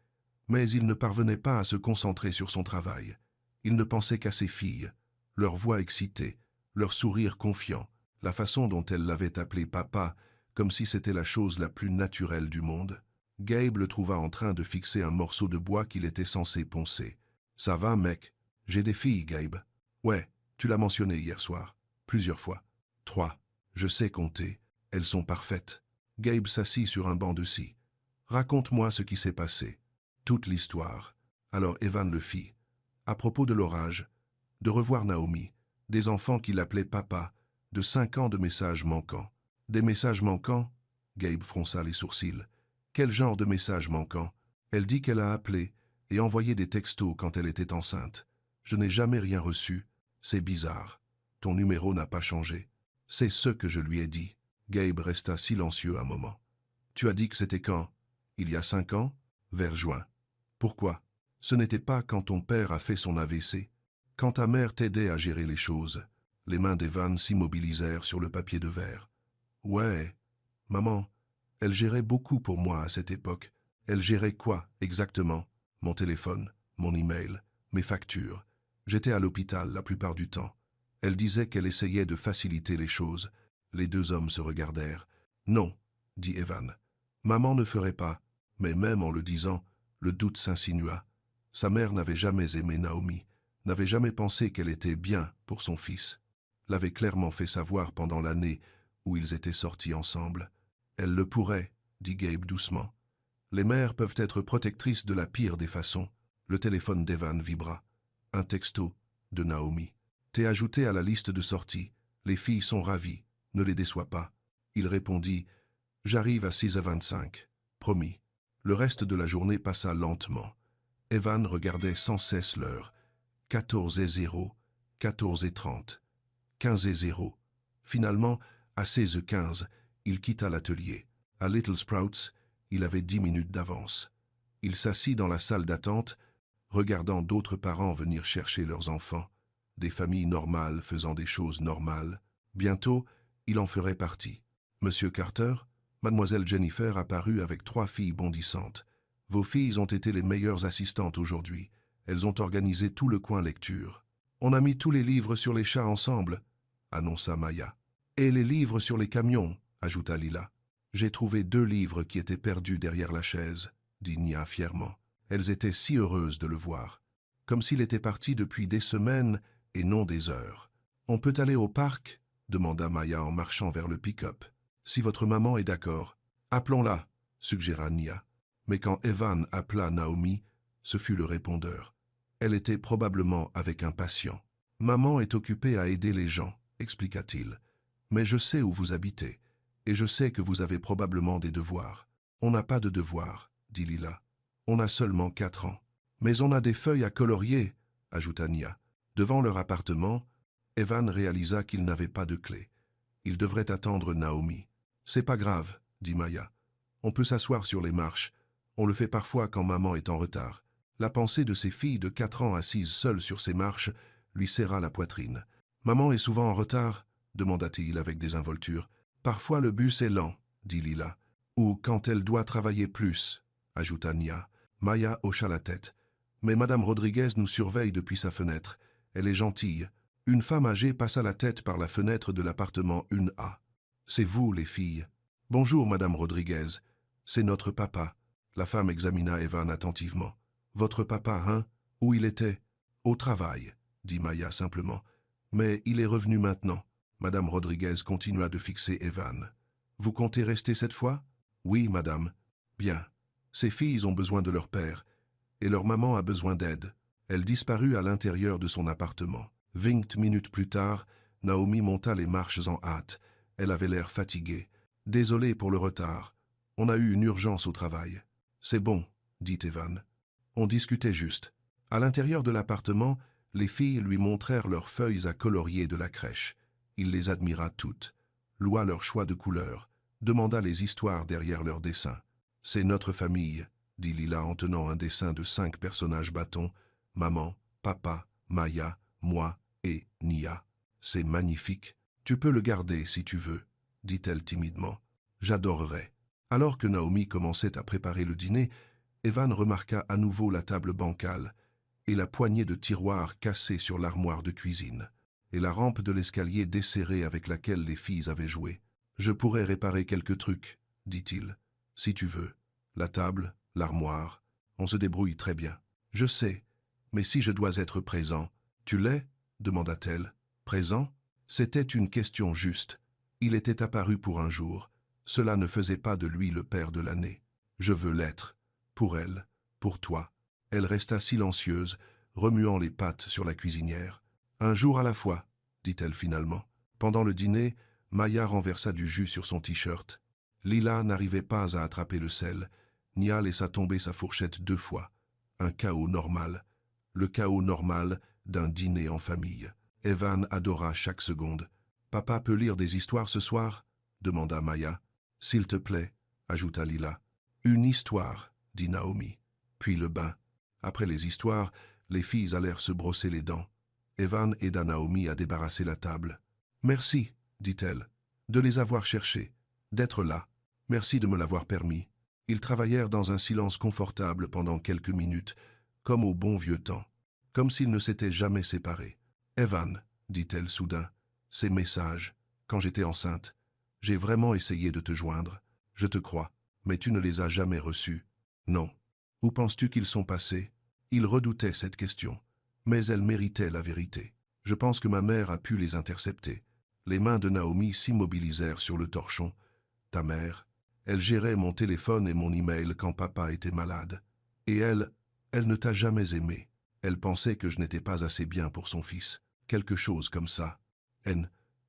Speaker 1: Mais il ne parvenait pas à se concentrer sur son travail. Il ne pensait qu'à ses filles, leur voix excitée, leur sourire confiant, la façon dont elle l'avait appelé papa, comme si c'était la chose la plus naturelle du monde. Gabe le trouva en train de fixer un morceau de bois qu'il était censé poncer. « Ça va, mec? J'ai des filles, Gabe. »« Ouais, tu l'as mentionné hier soir. Plusieurs fois. 3. Je sais compter. Elles sont parfaites. » Gabe s'assit sur un banc de scie. « Raconte-moi ce qui s'est passé. » Toute l'histoire. Alors Evan le fit. À propos de l'orage, de revoir Naomi, des enfants qui l'appelaient papa, de 5 ans de messages manquants. Des messages manquants? Gabe fronça les sourcils. Quel genre de messages manquants? Elle dit qu'elle a appelé et envoyé des textos quand elle était enceinte. Je n'ai jamais rien reçu. C'est bizarre. Ton numéro n'a pas changé. C'est ce que je lui ai dit. Gabe resta silencieux un moment. Tu as dit que c'était quand? Il y a 5 ans? Vers juin. Pourquoi? Ce n'était pas quand ton père a fait son AVC. Quand ta mère t'aidait à gérer les choses. Les mains d'Evan s'immobilisèrent sur le papier de verre. Ouais, maman, elle gérait beaucoup pour moi à cette époque. Elle gérait quoi, exactement? Mon téléphone, mon email, mes factures. J'étais à l'hôpital la plupart du temps. Elle disait qu'elle essayait de faciliter les choses. Les 2 hommes se regardèrent. Non, dit Evan. Maman ne ferait pas, mais même en le disant, le doute s'insinua. Sa mère n'avait jamais aimé Naomi, n'avait jamais pensé qu'elle était bien pour son fils. L'avait clairement fait savoir pendant l'année où ils étaient sortis ensemble. Elle le pourrait, dit Gabe doucement. Les mères peuvent être protectrices de la pire des façons. Le téléphone d'Evan vibra. Un texto de Naomi. T'es ajouté à la liste de sortie. Les filles sont ravies. Ne les déçois pas. Il répondit « J'arrive à 6h25. Promis. » Le reste de la journée passa lentement. Evan regardait sans cesse l'heure. 14h00, 14h30, 15h00. Finalement, à 16h15, il quitta l'atelier. À Little Sprouts, il avait 10 minutes d'avance. Il s'assit dans la salle d'attente, regardant d'autres parents venir chercher leurs enfants, des familles normales faisant des choses normales. Bientôt, il en ferait partie. Monsieur Carter, mademoiselle Jennifer apparut avec 3 filles bondissantes. Vos filles ont été les meilleures assistantes aujourd'hui. Elles ont organisé tout le coin lecture. On a mis tous les livres sur les chats ensemble, annonça Maya. Et les livres sur les camions, ajouta Lila. J'ai trouvé 2 livres qui étaient perdus derrière la chaise, dit Nia fièrement. Elles étaient si heureuses de le voir, comme s'il était parti depuis des semaines et non des heures. On peut aller au parc, demanda Maya en marchant vers le pick-up. Si votre maman est d'accord, appelons-la, suggéra Nia. Mais quand Evan appela Naomi, ce fut le répondeur. Elle était probablement avec un patient. Maman est occupée à aider les gens, expliqua-t-il. Mais je sais où vous habitez, et je sais que vous avez probablement des devoirs. On n'a pas de devoirs, dit Lila. On a seulement 4 ans. Mais on a des feuilles à colorier, ajouta Nia. Devant leur appartement, Evan réalisa qu'il n'avait pas de clé. Il devrait attendre Naomi. C'est pas grave, dit Maya. On peut s'asseoir sur les marches. On le fait parfois quand maman est en retard. La pensée de ses filles de 4 ans assises seules sur ces marches lui serra la poitrine. Maman est souvent en retard, demanda-t-il avec désinvolture. Parfois le bus est lent, dit Lila. Ou quand elle doit travailler plus, ajouta Nia. Maya hocha la tête. Mais Madame Rodriguez nous surveille depuis sa fenêtre. Elle est gentille. Une femme âgée passa la tête par la fenêtre de l'appartement 1A. C'est vous, les filles. Bonjour, Madame Rodriguez. C'est notre papa. La femme examina Evan attentivement. Votre papa, hein? Où il était? Au travail, dit Maya simplement. Mais il est revenu maintenant. Madame Rodriguez continua de fixer Evan. Vous comptez rester cette fois? Oui, madame. Bien. Ces filles ont besoin de leur père, et leur maman a besoin d'aide. Elle disparut à l'intérieur de son appartement. 20 minutes plus tard, Naomi monta les marches en hâte. Elle avait l'air fatiguée. Désolée pour le retard. On a eu une urgence au travail. C'est bon, dit Evan. On discutait juste. À l'intérieur de l'appartement, les filles lui montrèrent leurs feuilles à colorier de la crèche. Il les admira toutes, loua leur choix de couleurs, demanda les histoires derrière leurs dessins. C'est notre famille, dit Lila en tenant un dessin de 5 personnages bâtons, maman, papa, Maya, moi et Nia. C'est magnifique. Tu peux le garder si tu veux, dit-elle timidement. J'adorerais. Alors que Naomi commençait à préparer le dîner, Evan remarqua à nouveau la table bancale et la poignée de tiroirs cassés sur l'armoire de cuisine, et la rampe de l'escalier desserrée avec laquelle les filles avaient joué. « Je pourrais réparer quelques trucs, dit-il, si tu veux. La table, l'armoire, on se débrouille très bien. Je sais, mais si je dois être présent, tu l'es? Demanda-t-elle. Présent? C'était une question juste. Il était apparu pour un jour. Cela ne faisait pas de lui le père de l'année. Je veux l'être. Pour elle, pour toi. Elle resta silencieuse, remuant les pattes sur la cuisinière. Un jour à la fois, dit-elle finalement. Pendant le dîner, Maya renversa du jus sur son t-shirt. Lila n'arrivait pas à attraper le sel. Nia laissa tomber sa fourchette 2 fois. Un chaos normal. Le chaos normal d'un dîner en famille. Evan adora chaque seconde. « Papa peut lire des histoires ce soir ?» demanda Maya. « S'il te plaît, » ajouta Lila. « Une histoire, » dit Naomi. Puis le bain. Après les histoires, les filles allèrent se brosser les dents. Evan aida Naomi à débarrasser la table. « Merci, » dit-elle, « de les avoir cherchés, d'être là. Merci de me l'avoir permis. » Ils travaillèrent dans un silence confortable pendant quelques minutes, comme au bon vieux temps, comme s'ils ne s'étaient jamais séparés. « Evan, » dit-elle soudain, « ces messages, quand j'étais enceinte, j'ai vraiment essayé de te joindre. Je te crois, mais tu ne les as jamais reçus. Non. Où penses-tu qu'ils sont passés? » Il redoutait cette question, mais elle méritait la vérité. Je pense que ma mère a pu les intercepter. Les mains de Naomi s'immobilisèrent sur le torchon. Ta mère? Elle gérait mon téléphone et mon email quand papa était malade. Et elle ne t'a jamais aimé. Elle pensait que je n'étais pas assez bien pour son fils. Quelque chose comme ça. En,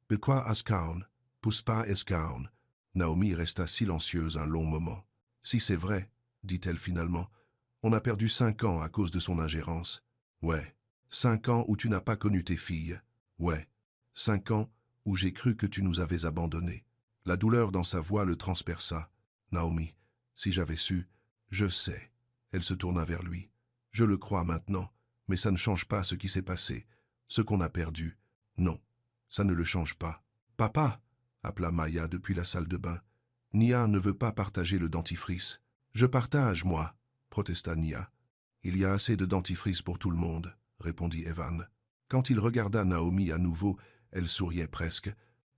Speaker 1: Bekwa Askaun, Puspa Eskaun. Naomi resta silencieuse un long moment. Si c'est vrai, dit-elle finalement, on a perdu 5 ans à cause de son ingérence. Ouais. 5 ans où tu n'as pas connu tes filles. Ouais. 5 ans où j'ai cru que tu nous avais abandonnés. La douleur dans sa voix le transperça. Naomi, si j'avais su, je sais. Elle se tourna vers lui. Je le crois maintenant, mais ça ne change pas ce qui s'est passé, ce qu'on a perdu. Non, ça ne le change pas. Papa, appela Maya depuis la salle de bain. Nia ne veut pas partager le dentifrice. Je partage, moi, protesta Nia. Il y a assez de dentifrice pour tout le monde, répondit Evan. Quand il regarda Naomi à nouveau, elle souriait presque.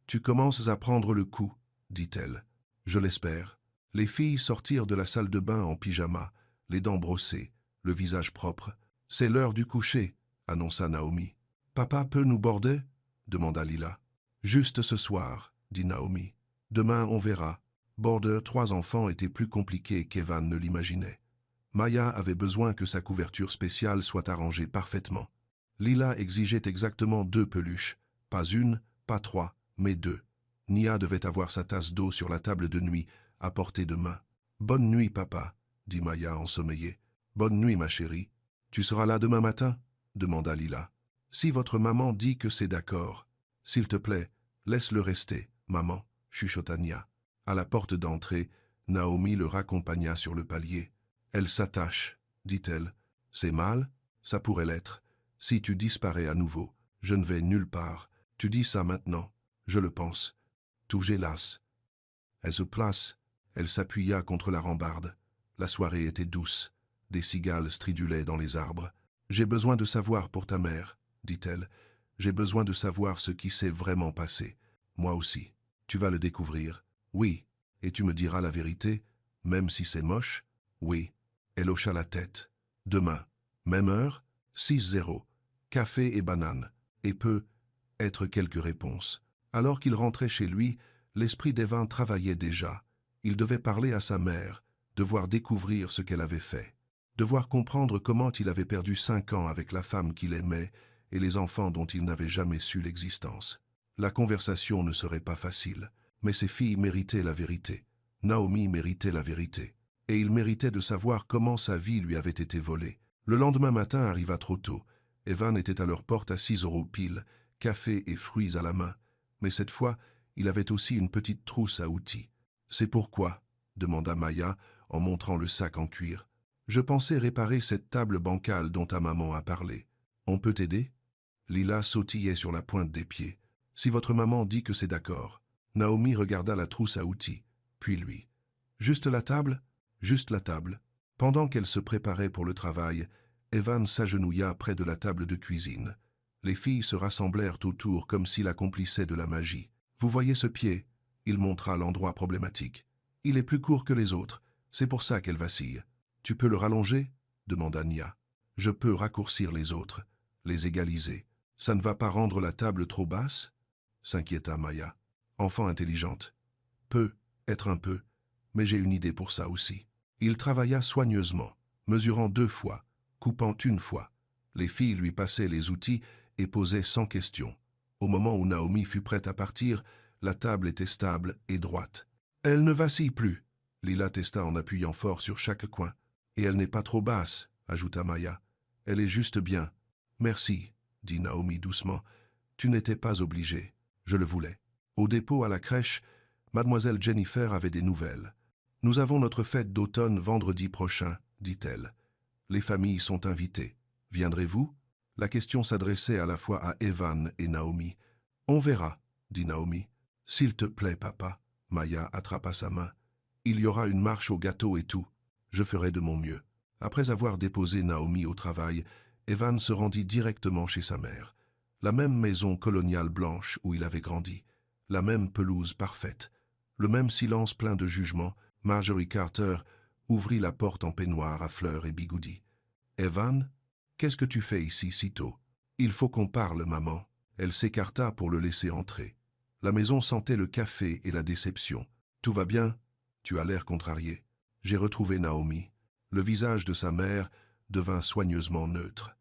Speaker 1: Tu commences à prendre le coup, dit-elle. Je l'espère. Les filles sortirent de la salle de bain en pyjama, les dents brossées, le visage propre. C'est l'heure du coucher, annonça Naomi. Papa peut nous border? Demanda Lila. Juste ce soir, dit Naomi. Demain on verra. Border 3 enfants était plus compliqué qu'Evan ne l'imaginait. Maya avait besoin que sa couverture spéciale soit arrangée parfaitement. Lila exigeait exactement 2 peluches, pas une, pas 3, mais 2. Nia devait avoir sa tasse d'eau sur la table de nuit, à portée de main. « Bonne nuit, papa, » dit Maya ensommeillée. « Bonne nuit, ma chérie. Tu seras là demain matin » demanda Lila. « Si votre maman dit que c'est d'accord. S'il te plaît, laisse-le rester, maman, » chuchota Nia. À la porte d'entrée, Naomi le raccompagna sur le palier. « Elle s'attache, » dit-elle. « C'est mal? Ça pourrait l'être. Si tu disparais à nouveau, je ne vais nulle part. Tu dis ça maintenant. Je le pense. Tout gélasse. » Elle se place. Elle s'appuya contre la rambarde. La soirée était douce. Des cigales stridulaient dans les arbres. « J'ai besoin de savoir pour ta mère, » dit-elle. « J'ai besoin de savoir ce qui s'est vraiment passé. Moi aussi. Tu vas le découvrir. Oui. Et tu me diras la vérité, même si c'est moche? Oui. » Elle hocha la tête. « Demain. Même heure? 6-0. Café et banane. Et peut être quelques réponses. » Alors qu'il rentrait chez lui, l'esprit d'Evan travaillait déjà. Il devait parler à sa mère, devoir découvrir ce qu'elle avait fait, devoir comprendre comment il avait perdu 5 ans avec la femme qu'il aimait et les enfants dont il n'avait jamais su l'existence. La conversation ne serait pas facile, mais ses filles méritaient la vérité. Naomi méritait la vérité. Et il méritait de savoir comment sa vie lui avait été volée. Le lendemain matin arriva trop tôt. Evan était à leur porte à 6 € pile, café et fruits à la main. Mais cette fois, il avait aussi une petite trousse à outils. « C'est pourquoi ?» demanda Maya en montrant le sac en cuir. « Je pensais réparer cette table bancale dont ta maman a parlé. On peut t'aider ?» Lila sautillait sur la pointe des pieds. « Si votre maman dit que c'est d'accord. » Naomi regarda la trousse à outils, puis lui. « Juste la table ?»« Juste la table. » Pendant qu'elle se préparait pour le travail, Evan s'agenouilla près de la table de cuisine. Les filles se rassemblèrent autour comme s'il accomplissait de la magie. « Vous voyez ce pied ?» Il montra l'endroit problématique. « Il est plus court que les autres, c'est pour ça qu'elle vacille. »« Tu peux le rallonger ?» demanda Nia. « Je peux raccourcir les autres, les égaliser. Ça ne va pas rendre la table trop basse ?» s'inquiéta Maya. Enfant intelligente. « Peut, être un peu, mais j'ai une idée pour ça aussi. » Il travailla soigneusement, mesurant 2 fois, coupant 1 fois. Les filles lui passaient les outils et posaient sans question. Au moment où Naomi fut prête à partir, la table était stable et droite. « Elle ne vacille plus », Lila testa en appuyant fort sur chaque coin. « Et elle n'est pas trop basse », ajouta Maya. « Elle est juste bien. »« Merci », dit Naomi doucement. « Tu n'étais pas obligée. Je le voulais. » Au dépôt à la crèche, mademoiselle Jennifer avait des nouvelles. « Nous avons notre fête d'automne vendredi prochain, » dit-elle. « Les familles sont invitées. Viendrez-vous » La question s'adressait à la fois à Evan et Naomi. « On verra, » dit Naomi. « S'il te plaît, papa. » Maya attrapa sa main. « Il y aura une marche au gâteau et tout. Je ferai de mon mieux. » Après avoir déposé Naomi au travail, Evan se rendit directement chez sa mère. La même maison coloniale blanche où il avait grandi. La même pelouse parfaite. Le même silence plein de jugement. Marjorie Carter ouvrit la porte en peignoir à fleurs et bigoudis. « Evan, qu'est-ce que tu fais ici si tôt ?»« Il faut qu'on parle, maman. » Elle s'écarta pour le laisser entrer. La maison sentait le café et la déception. « Tout va bien? Tu as l'air contrarié. J'ai retrouvé Naomi. Le visage de sa mère devint soigneusement neutre.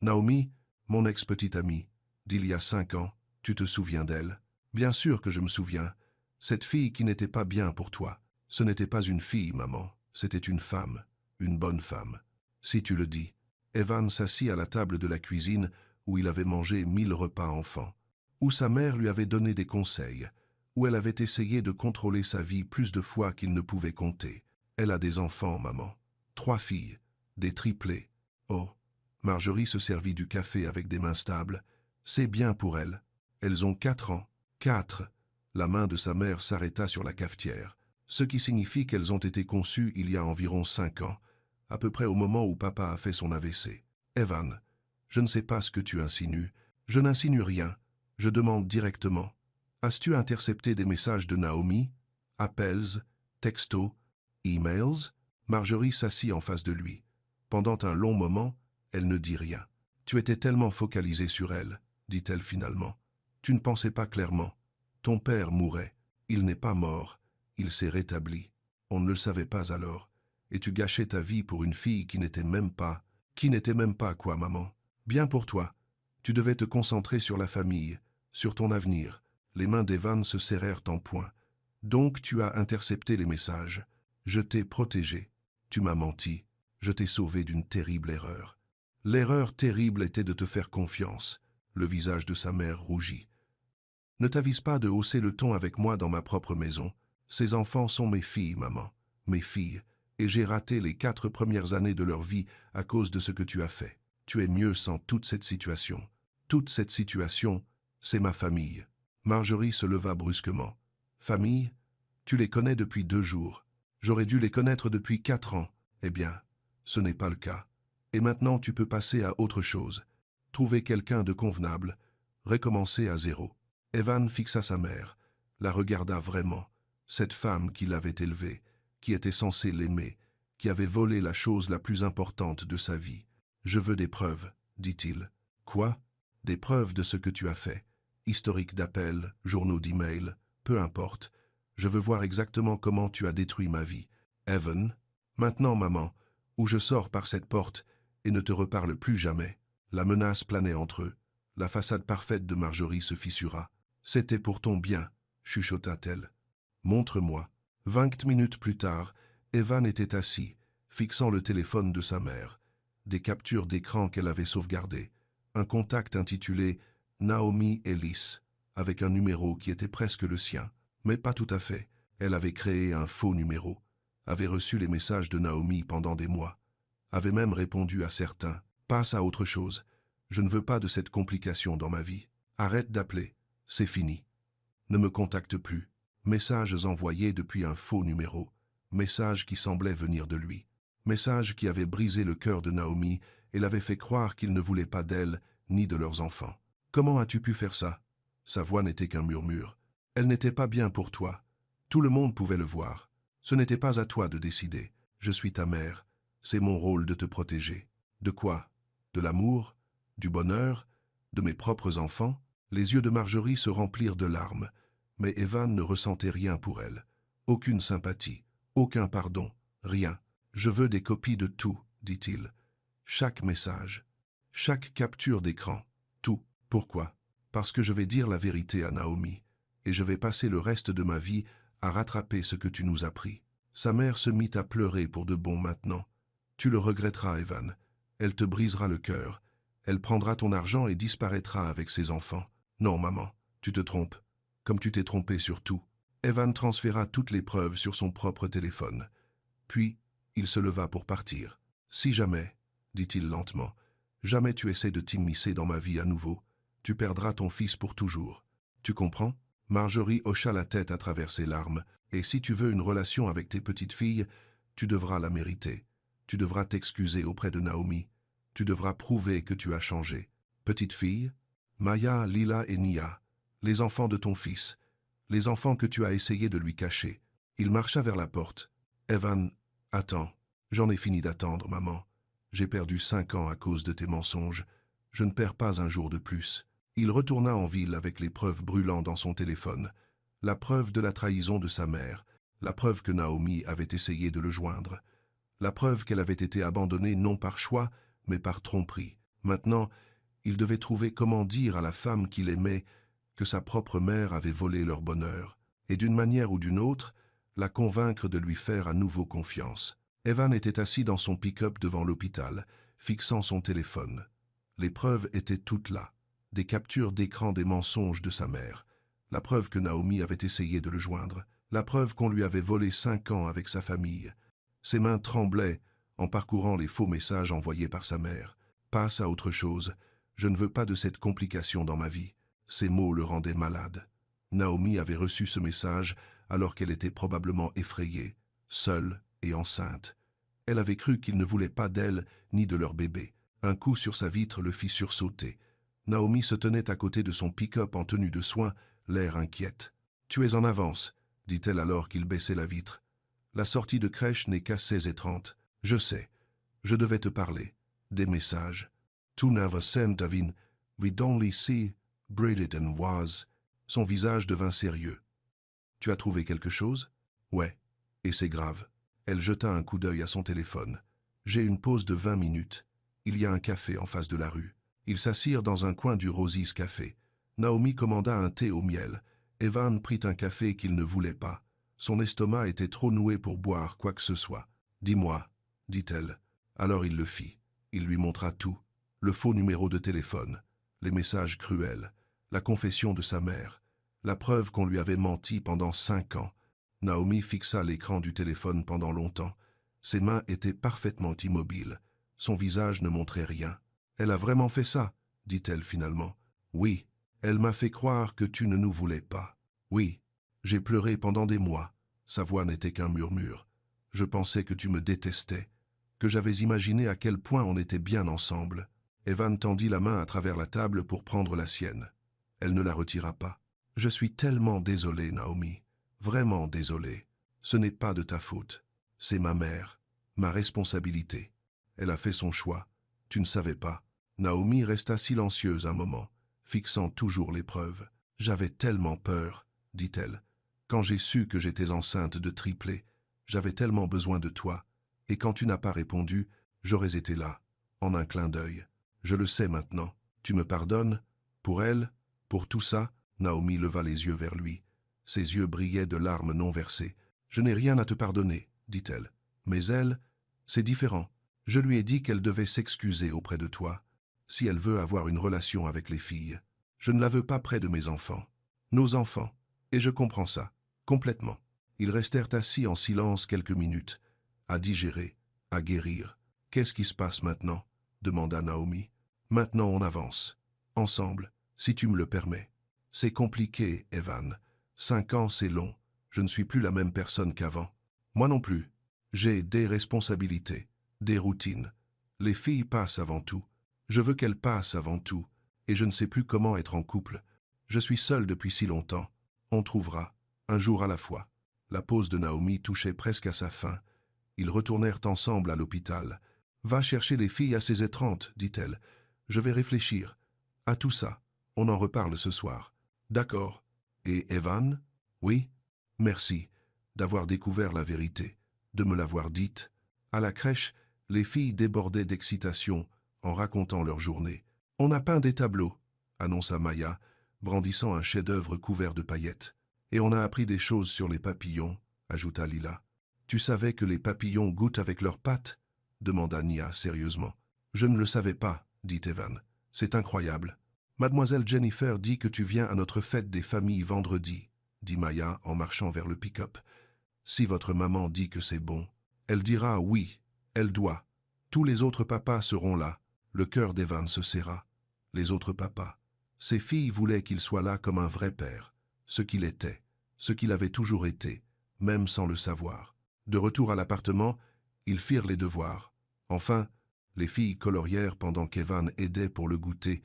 Speaker 1: Naomi, mon ex-petite amie, d'il y a 5 ans, tu te souviens d'elle? Bien sûr que je me souviens. Cette fille qui n'était pas bien pour toi. Ce n'était pas une fille, maman. C'était une femme. Une bonne femme. Si tu le dis. Evan s'assit à la table de la cuisine où il avait mangé 1000 repas enfants, où sa mère lui avait donné des conseils, où elle avait essayé de contrôler sa vie plus de fois qu'il ne pouvait compter. Elle a des enfants, maman. 3 filles, des triplés. Oh, Marjorie se servit du café avec des mains stables. C'est bien pour elles. Elles ont 4 ans. 4. La main de sa mère s'arrêta sur la cafetière, ce qui signifie qu'elles ont été conçues il y a environ 5 ans, à peu près au moment où papa a fait son AVC. Evan, je ne sais pas ce que tu insinues. Je n'insinue rien. Je demande directement. As-tu intercepté des messages de Naomi? Appels, textos, emails? Marjorie s'assit en face de lui. Pendant un long moment, elle ne dit rien. Tu étais tellement focalisé sur elle, dit-elle finalement. Tu ne pensais pas clairement. Ton père mourait. Il n'est pas mort. Il s'est rétabli. On ne le savait pas alors. Et tu gâchais ta vie pour une fille qui n'était même pas... Qui n'était même pas quoi, maman? Bien pour toi. Tu devais te concentrer sur la famille, sur ton avenir. Les mains d'Evan se serrèrent en poing. Donc tu as intercepté les messages. Je t'ai protégé. Tu m'as menti. Je t'ai sauvé d'une terrible erreur. L'erreur terrible était de te faire confiance. Le visage de sa mère rougit. Ne t'avise pas de hausser le ton avec moi dans ma propre maison. Ces enfants sont mes filles, maman. Mes filles. Et j'ai raté les 4 premières années de leur vie à cause de ce que tu as fait. Tu es mieux sans toute cette situation. Toute cette situation, c'est ma famille. Marjorie se leva brusquement. Famille? Tu les connais depuis 2 jours. J'aurais dû les connaître depuis 4 ans. Eh bien, ce n'est pas le cas. Et maintenant tu peux passer à autre chose. Trouver quelqu'un de convenable. Recommencer à 0. Evan fixa sa mère, la regarda vraiment, cette femme qui l'avait élevée, qui était censée l'aimer, qui avait volé la chose la plus importante de sa vie. « Je veux des preuves, dit-il. »« Quoi? Des preuves de ce que tu as fait. Historique d'appels, journaux d'email, peu importe. Je veux voir exactement comment tu as détruit ma vie. Evan, maintenant maman, ou je sors par cette porte et ne te reparle plus jamais. » La menace planait entre eux. La façade parfaite de Marjorie se fissura. « C'était pour ton bien, » chuchota-t-elle. « Montre-moi. » 20 minutes plus tard, Evan était assis, fixant le téléphone de sa mère. Des captures d'écran qu'elle avait sauvegardées. Un contact intitulé « Naomi Ellis » avec un numéro qui était presque le sien. Mais pas tout à fait. Elle avait créé un faux numéro, avait reçu les messages de Naomi pendant des mois, avait même répondu à certains. « Passe à autre chose. Je ne veux pas de cette complication dans ma vie. Arrête d'appeler. C'est fini. Ne me contacte plus. » Messages envoyés depuis un faux numéro. Messages qui semblaient venir de lui. Messages qui avaient brisé le cœur de Naomi et l'avaient fait croire qu'il ne voulait pas d'elle ni de leurs enfants. « Comment as-tu pu faire ça ?» Sa voix n'était qu'un murmure. « Elle n'était pas bien pour toi. Tout le monde pouvait le voir. Ce n'était pas à toi de décider. Je suis ta mère. C'est mon rôle de te protéger. » De quoi? De l'amour? Du bonheur? De mes propres enfants? Les yeux de Marjorie se remplirent de larmes. Mais Evan ne ressentait rien pour elle. Aucune sympathie, aucun pardon, rien. « Je veux des copies de tout, » dit-il. Chaque message, chaque capture d'écran, tout. Pourquoi? Parce que je vais dire la vérité à Naomi, et je vais passer le reste de ma vie à rattraper ce que tu nous as pris. Sa mère se mit à pleurer pour de bon maintenant. Tu le regretteras, Evan. Elle te brisera le cœur. Elle prendra ton argent et disparaîtra avec ses enfants. Non, maman, tu te trompes. Comme tu t'es trompé sur tout. Evan transféra toutes les preuves sur son propre téléphone. Puis, il se leva pour partir. « Si jamais, » dit-il lentement, « jamais tu essaies de t'immiscer dans ma vie à nouveau, tu perdras ton fils pour toujours. Tu comprends ?» Marjorie hocha la tête à travers ses larmes. « Et si tu veux une relation avec tes petites filles, tu devras la mériter. Tu devras t'excuser auprès de Naomi. Tu devras prouver que tu as changé. Petite fille, Maya, Lila et Nia, les enfants de ton fils, les enfants que tu as essayé de lui cacher. » Il marcha vers la porte. « Evan, attends. J'en ai fini d'attendre, maman. J'ai perdu 5 ans à cause de tes mensonges. Je ne perds pas un jour de plus. » Il retourna en ville avec les preuves brûlant dans son téléphone. La preuve de la trahison de sa mère, La preuve que Naomi avait essayé de le joindre. La preuve qu'elle avait été abandonnée non par choix, mais par tromperie. Maintenant, il devait trouver comment dire à la femme qu'il aimait que sa propre mère avait volé leur bonheur, et d'une manière ou d'une autre, la convaincre de lui faire à nouveau confiance. Evan était assis dans son pick-up devant l'hôpital, fixant son téléphone. Les preuves étaient toutes là. Des captures d'écran des mensonges de sa mère. La preuve que Naomi avait essayé de le joindre. La preuve qu'on lui avait volé 5 ans avec sa famille. Ses mains tremblaient en parcourant les faux messages envoyés par sa mère. « Passe à autre chose. Je ne veux pas de cette complication dans ma vie. » Ces mots le rendaient malade. Naomi avait reçu ce message alors qu'elle était probablement effrayée, seule et enceinte. Elle avait cru qu'il ne voulait pas d'elle ni de leur bébé. Un coup sur sa vitre le fit sursauter. Naomi se tenait à côté de son pick-up en tenue de soin, l'air inquiète. « Tu es en avance, » dit-elle alors qu'il baissait la vitre. « La sortie de crèche n'est qu'à 16h30. Je sais. Je devais te parler. Des messages. Tu never sent Davin. We'd only see Bridget and was. » Son visage devint sérieux. « Tu as trouvé quelque chose ? » ?»« Ouais. Et c'est grave. » Elle jeta un coup d'œil à son téléphone. « J'ai une pause de 20 minutes. Il y a un café en face de la rue. » Ils s'assirent dans un coin du Rosie's Café. Naomi commanda un thé au miel. Evan prit un café qu'il ne voulait pas. Son estomac était trop noué pour boire quoi que ce soit. « Dis-moi, » dit-elle. Alors il le fit. Il lui montra tout. Le faux numéro de téléphone, les messages cruels, la confession de sa mère, la preuve qu'on lui avait menti pendant 5 ans. Naomi fixa l'écran du téléphone pendant longtemps. Ses mains étaient parfaitement immobiles. Son visage ne montrait rien. « Elle a vraiment fait ça ?» dit-elle finalement. « Oui, elle m'a fait croire que tu ne nous voulais pas. Oui, j'ai pleuré pendant des mois. » Sa voix n'était qu'un murmure. « Je pensais que tu me détestais, que j'avais imaginé à quel point on était bien ensemble. » Evan tendit la main à travers la table pour prendre la sienne. Elle ne la retira pas. « Je suis tellement désolé, Naomi. Vraiment désolé. Ce n'est pas de ta faute. C'est ma mère, ma responsabilité. Elle a fait son choix. Tu ne savais pas. » Naomi resta silencieuse un moment, fixant toujours les preuves. « J'avais tellement peur, » dit-elle. « Quand j'ai su que j'étais enceinte de triplé, j'avais tellement besoin de toi. Et quand tu n'as pas répondu, j'aurais été là, en un clin d'œil. Je le sais maintenant. Tu me pardonnes? Pour elle? Pour tout ça ?» Naomi leva les yeux vers lui. Ses yeux brillaient de larmes non versées. « Je n'ai rien à te pardonner, » dit-elle. « Mais elle, c'est différent. Je lui ai dit qu'elle devait s'excuser auprès de toi. Si elle veut avoir une relation avec les filles. Je ne la veux pas près de mes enfants. Nos enfants. Et je comprends ça. Complètement. » Ils restèrent assis en silence quelques minutes, à digérer, à guérir. « Qu'est-ce qui se passe maintenant ?» demanda Naomi. « Maintenant on avance. Ensemble, si tu me le permets. » « C'est compliqué, Evan. 5 ans, c'est long. Je ne suis plus la même personne qu'avant. Moi non plus. J'ai des responsabilités, des routines. Les filles passent avant tout. Je veux qu'elles passent avant tout. Et je ne sais plus comment être en couple. Je suis seul depuis si longtemps. On trouvera, un jour à la fois. » La pause de Naomi touchait presque à sa fin. Ils retournèrent ensemble à l'hôpital. « Va chercher les filles à 16h30, dit-elle. Je vais réfléchir. À tout ça. On en reparle ce soir. » « D'accord. Et Evan? » « Oui. Merci d'avoir découvert la vérité, de me l'avoir dite. » À la crèche, les filles débordaient d'excitation en racontant leur journée. « On a peint des tableaux, » annonça Maya, brandissant un chef-d'œuvre couvert de paillettes. « Et on a appris des choses sur les papillons, » ajouta Lila. « Tu savais que les papillons goûtent avec leurs pattes ?» demanda Nia sérieusement. « Je ne le savais pas, » dit Evan. « C'est incroyable. » « Mademoiselle Jennifer dit que tu viens à notre fête des familles vendredi, » dit Maya en marchant vers le pick-up. « Si votre maman dit que c'est bon, elle dira oui, elle doit. Tous les autres papas seront là. » Le cœur d'Evan se serra. Les autres papas. Ses filles voulaient qu'il soit là comme un vrai père, ce qu'il était, ce qu'il avait toujours été, même sans le savoir. De retour à l'appartement, ils firent les devoirs. Enfin, les filles colorièrent pendant qu'Evan aidait pour le goûter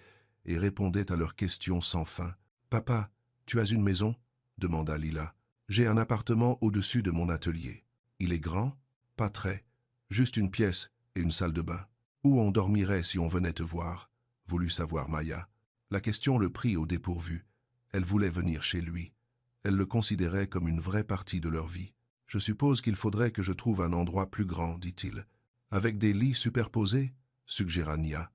Speaker 1: et répondait à leurs questions sans fin. « Papa, tu as une maison ?» demanda Lila. « J'ai un appartement au-dessus de mon atelier. Il est grand? Pas très. Juste une pièce et une salle de bain. Où on dormirait si on venait te voir ?» voulut savoir Maya. La question le prit au dépourvu. Elle voulait venir chez lui. Elle le considérait comme une vraie partie de leur vie. « Je suppose qu'il faudrait que je trouve un endroit plus grand, dit-il. Avec des lits superposés, suggéra Nia.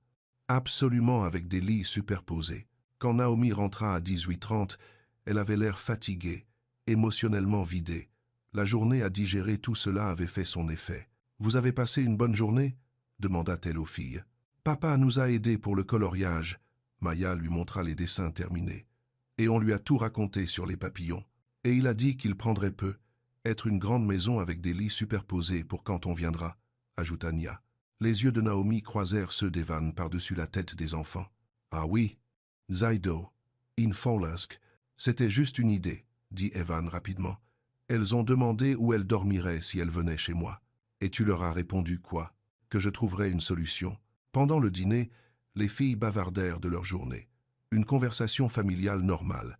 Speaker 1: Absolument avec des lits superposés. Quand Naomi rentra à 18h30, elle avait l'air fatiguée, émotionnellement vidée. La journée à digérer tout cela avait fait son effet. « Vous avez passé une bonne journée ?» demanda-t-elle aux filles. « Papa nous a aidés pour le coloriage. » Maya lui montra les dessins terminés. Et on lui a tout raconté sur les papillons. Et il a dit qu'il prendrait peu. Être une grande maison avec des lits superposés pour quand on viendra, ajouta Nia. Les yeux de Naomi croisèrent ceux d'Evan par-dessus la tête des enfants. Ah oui, Zaido, Infolask, c'était juste une idée, dit Evan rapidement. Elles ont demandé où elles dormiraient si elles venaient chez moi. Et tu leur as répondu quoi? Que je trouverais une solution. Pendant le dîner, les filles bavardèrent de leur journée. Une conversation familiale normale.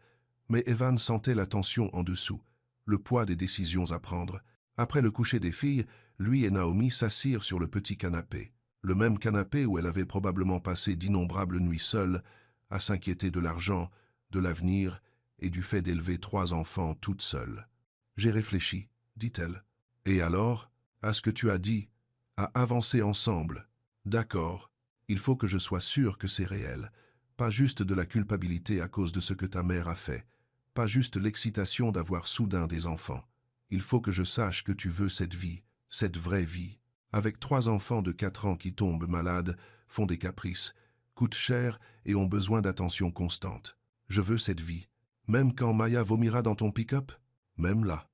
Speaker 1: Mais Evan sentait la tension en dessous, le poids des décisions à prendre. Après le coucher des filles, lui et Naomi s'assirent sur le petit canapé. Le même canapé où elle avait probablement passé d'innombrables nuits seule, à s'inquiéter de l'argent, de l'avenir et du fait d'élever 3 enfants toute seule. « J'ai réfléchi, dit-elle. Et alors, à ce que tu as dit, à avancer ensemble. D'accord, il faut que je sois sûre que c'est réel, pas juste de la culpabilité à cause de ce que ta mère a fait, pas juste l'excitation d'avoir soudain des enfants. Il faut que je sache que tu veux cette vie, cette vraie vie. Avec 3 enfants de 4 ans qui tombent malades, font des caprices, coûtent cher et ont besoin d'attention constante. Je veux cette vie. Même quand Maya vomira dans ton pick-up? Même là.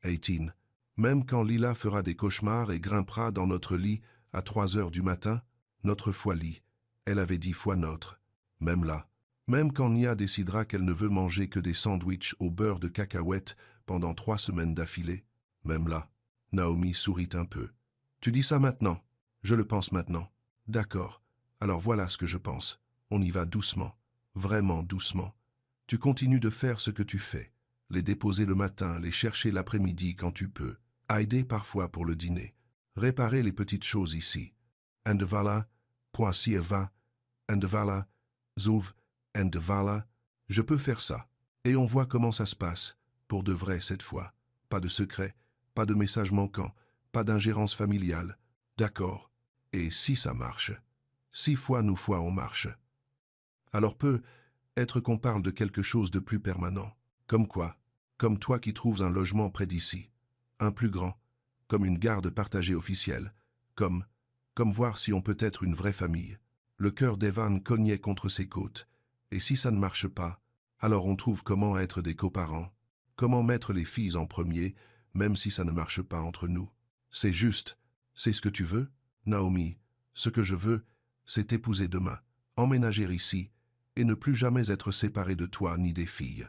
Speaker 1: 18. Même quand Lila fera des cauchemars et grimpera dans notre lit à 3 heures du matin? Notre fois lit. Elle avait 10 fois notre. Même là. Même quand Nia décidera qu'elle ne veut manger que des sandwichs au beurre de cacahuètes pendant 3 semaines d'affilée? Même là. Naomi sourit un peu. Tu dis ça maintenant? Je le pense maintenant. D'accord. Alors voilà ce que je pense. On y va doucement. Vraiment doucement. Tu continues de faire ce que tu fais. Les déposer le matin, les chercher l'après-midi quand tu peux. Aider parfois pour le dîner. Réparer les petites choses ici. And voilà, poissi va, and voilà, zouv, and voilà. Je peux faire ça. Et on voit comment ça se passe. Pour de vrai cette fois. Pas de secret, pas de message manquant, pas d'ingérence familiale. D'accord. Et si ça marche? 6 fois nous fois on marche. Alors être qu'on parle de quelque chose de plus permanent. Comme quoi? Comme toi qui trouves un logement près d'ici. Un plus grand. Comme une garde partagée officielle. Comme voir si on peut être une vraie famille. Le cœur d'Evan cognait contre ses côtes. Et si ça ne marche pas, alors on trouve comment être des coparents. Comment mettre les filles en premier, même si ça ne marche pas entre nous. C'est juste. C'est ce que tu veux, Naomi? Ce que je veux, c'est t'épouser demain, emménager ici, et ne plus jamais être séparé de toi ni des filles.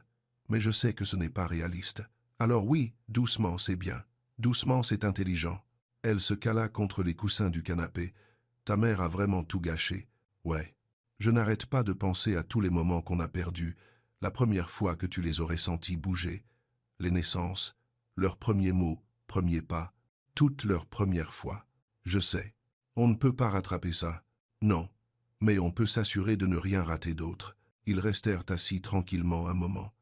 Speaker 1: Mais je sais que ce n'est pas réaliste. Alors oui, doucement, c'est bien. Doucement, c'est intelligent. Elle se cala contre les coussins du canapé. Ta mère a vraiment tout gâché. Ouais. Je n'arrête pas de penser à tous les moments qu'on a perdus, la première fois que tu les aurais sentis bouger, les naissances, leurs premiers mots, premiers pas, toutes leurs premières fois. Je sais. On ne peut pas rattraper ça. Non. Mais on peut s'assurer de ne rien rater d'autre. Ils restèrent assis tranquillement un moment.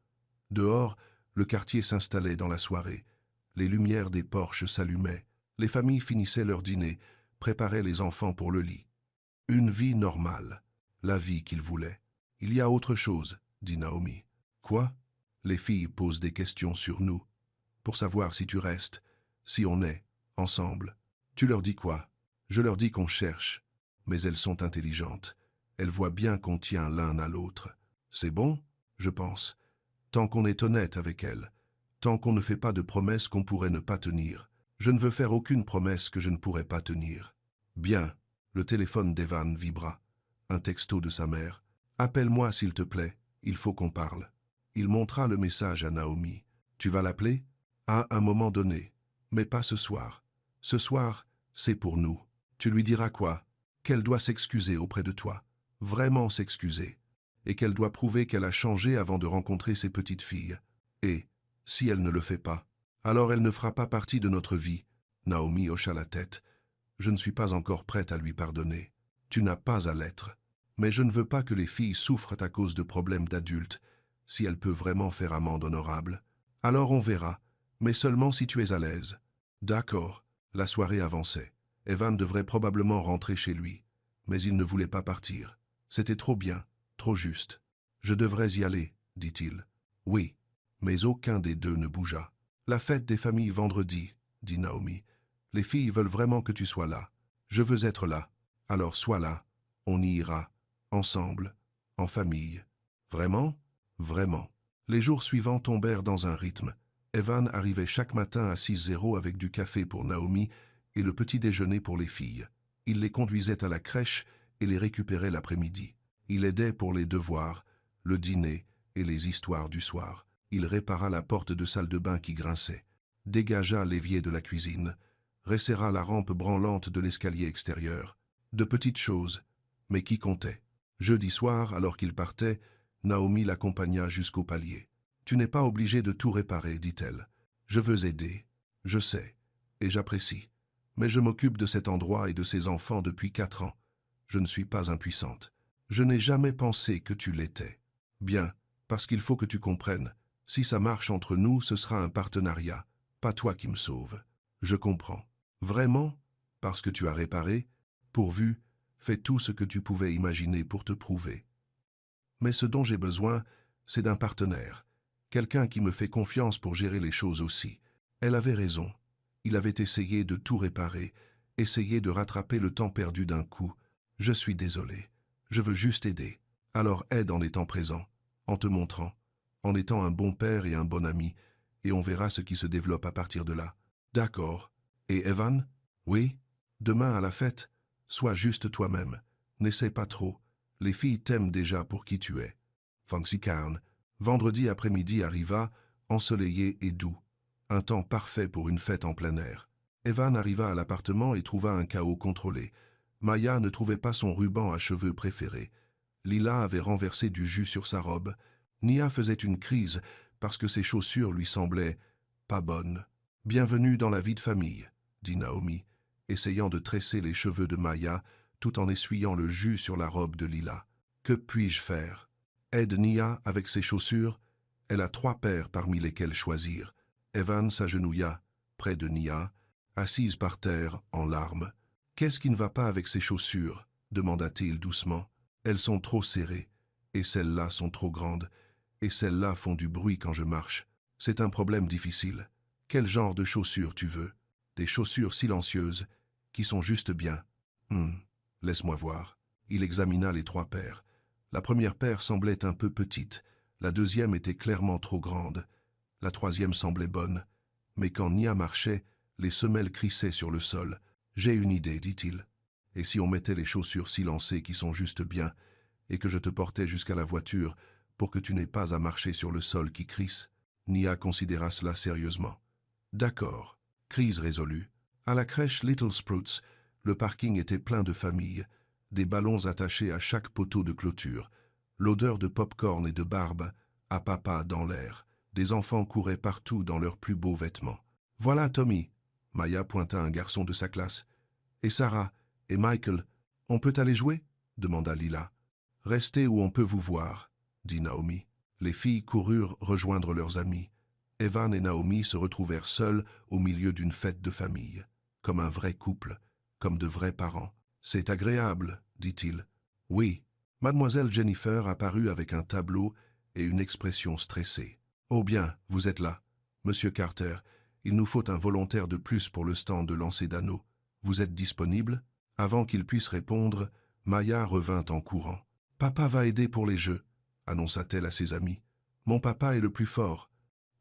Speaker 1: Dehors, le quartier s'installait dans la soirée. Les lumières des porches s'allumaient. Les familles finissaient leur dîner, préparaient les enfants pour le lit. Une vie normale. La vie qu'ils voulaient. Il y a autre chose, dit Naomi. Quoi? Les filles posent des questions sur nous. Pour savoir si tu restes, si on est, ensemble. Tu leur dis quoi? Je leur dis qu'on cherche. Mais elles sont intelligentes. Elles voient bien qu'on tient l'un à l'autre. C'est bon, je pense. Tant qu'on est honnête avec elles. Tant qu'on ne fait pas de promesses qu'on pourrait ne pas tenir. Je ne veux faire aucune promesse que je ne pourrais pas tenir. Bien. Le téléphone d'Evan vibra. Un texto de sa mère. Appelle-moi s'il te plaît, il faut qu'on parle. Il montra le message à Naomi. Tu vas l'appeler? À un moment donné. Mais pas ce soir. Ce soir, c'est pour nous. Tu lui diras quoi? Qu'elle doit s'excuser auprès de toi. Vraiment s'excuser. Et qu'elle doit prouver qu'elle a changé avant de rencontrer ses petites filles. Et, si elle ne le fait pas, alors elle ne fera pas partie de notre vie. Naomi hocha la tête. Je ne suis pas encore prête à lui pardonner. Tu n'as pas à l'être. Mais je ne veux pas que les filles souffrent à cause de problèmes d'adultes. Si elle peut vraiment faire amende honorable, alors on verra. Mais seulement si tu es à l'aise. D'accord. La soirée avançait. Evan devrait probablement rentrer chez lui. Mais il ne voulait pas partir. C'était trop bien, trop juste. Je devrais y aller, dit-il. Oui. Mais aucun des deux ne bougea. La fête des familles vendredi, dit Naomi. Les filles veulent vraiment que tu sois là. Je veux être là. Alors sois là. On y ira. Ensemble. En famille. Vraiment? Vraiment. Les jours suivants tombèrent dans un rythme. Evan arrivait chaque matin à 6h avec du café pour Naomi et le petit déjeuner pour les filles. Il les conduisait à la crèche et les récupérait l'après-midi. Il aidait pour les devoirs, le dîner et les histoires du soir. Il répara la porte de salle de bain qui grinçait, dégagea l'évier de la cuisine, resserra la rampe branlante de l'escalier extérieur. De petites choses, mais qui comptaient. Jeudi soir, alors qu'il partait, Naomi l'accompagna jusqu'au palier. « Tu n'es pas obligé de tout réparer, dit-elle. Je veux aider, je sais, et j'apprécie. Mais je m'occupe de cet endroit et de ses enfants depuis 4 ans. Je ne suis pas impuissante. Je n'ai jamais pensé que tu l'étais. Bien, parce qu'il faut que tu comprennes. Si ça marche entre nous, ce sera un partenariat, pas toi qui me sauve. Je comprends. Vraiment? Parce que tu as réparé? Pourvu, fais tout ce que tu pouvais imaginer pour te prouver. Mais ce dont j'ai besoin, c'est d'un partenaire. Quelqu'un qui me fait confiance pour gérer les choses aussi. Elle avait raison. Il avait essayé de tout réparer, essayé de rattraper le temps perdu d'un coup. Je suis désolé. Je veux juste aider. Alors aide en étant présent, en te montrant, en étant un bon père et un bon ami, et on verra ce qui se développe à partir de là. D'accord. Et Evan? Oui? Demain à la fête? Sois juste toi-même. N'essaie pas trop. Les filles t'aiment déjà pour qui tu es. Fancy Carn. Vendredi après-midi arriva, ensoleillé et doux. Un temps parfait pour une fête en plein air. Evan arriva à l'appartement et trouva un chaos contrôlé. Maya ne trouvait pas son ruban à cheveux préféré. Lila avait renversé du jus sur sa robe. Nia faisait une crise parce que ses chaussures lui semblaient pas bonnes. « Bienvenue dans la vie de famille », dit Naomi, essayant de tresser les cheveux de Maya tout en essuyant le jus sur la robe de Lila. « Que puis-je faire ?» Aide Nia avec ses chaussures. Elle a 3 paires parmi lesquelles choisir. Evan s'agenouilla, près de Nia, assise par terre, en larmes. « Qu'est-ce qui ne va pas avec ces chaussures ?» demanda-t-il doucement. « Elles sont trop serrées, et celles-là sont trop grandes, et celles-là font du bruit quand je marche. C'est un problème difficile. Quel genre de chaussures tu veux? Des chaussures silencieuses, qui sont juste bien. Laisse-moi voir. » Il examina les 3 paires. La première paire semblait un peu petite, la deuxième était clairement trop grande, la troisième semblait bonne. Mais quand Nia marchait, les semelles crissaient sur le sol. « J'ai une idée, dit-il. Et si on mettait les chaussures silencées qui sont juste bien, et que je te portais jusqu'à la voiture pour que tu n'aies pas à marcher sur le sol qui crisse ?» Nia considéra cela sérieusement. « D'accord. » Crise résolue. À la crèche Little Sprouts, le parking était plein de familles, des ballons attachés à chaque poteau de clôture, l'odeur de pop-corn et de barbe à papa dans l'air. Des enfants couraient partout dans leurs plus beaux vêtements. « Voilà Tommy !» Maya pointa un garçon de sa classe. « Et Sarah, et Michael, on peut aller jouer ?» demanda Lila. « Restez où on peut vous voir, » dit Naomi. Les filles coururent rejoindre leurs amis. Evan et Naomi se retrouvèrent seuls au milieu d'une fête de famille, comme un vrai couple, comme de vrais parents. « C'est agréable, » dit-il. « Oui. » Mademoiselle Jennifer apparut avec un tableau et une expression stressée. « Oh bien, vous êtes là. Monsieur Carter, il nous faut un volontaire de plus pour le stand de lancer d'anneaux. Vous êtes disponible ?» Avant qu'il puisse répondre, Maya revint en courant. « Papa va aider pour les jeux, » annonça-t-elle à ses amis. « Mon papa est le plus fort.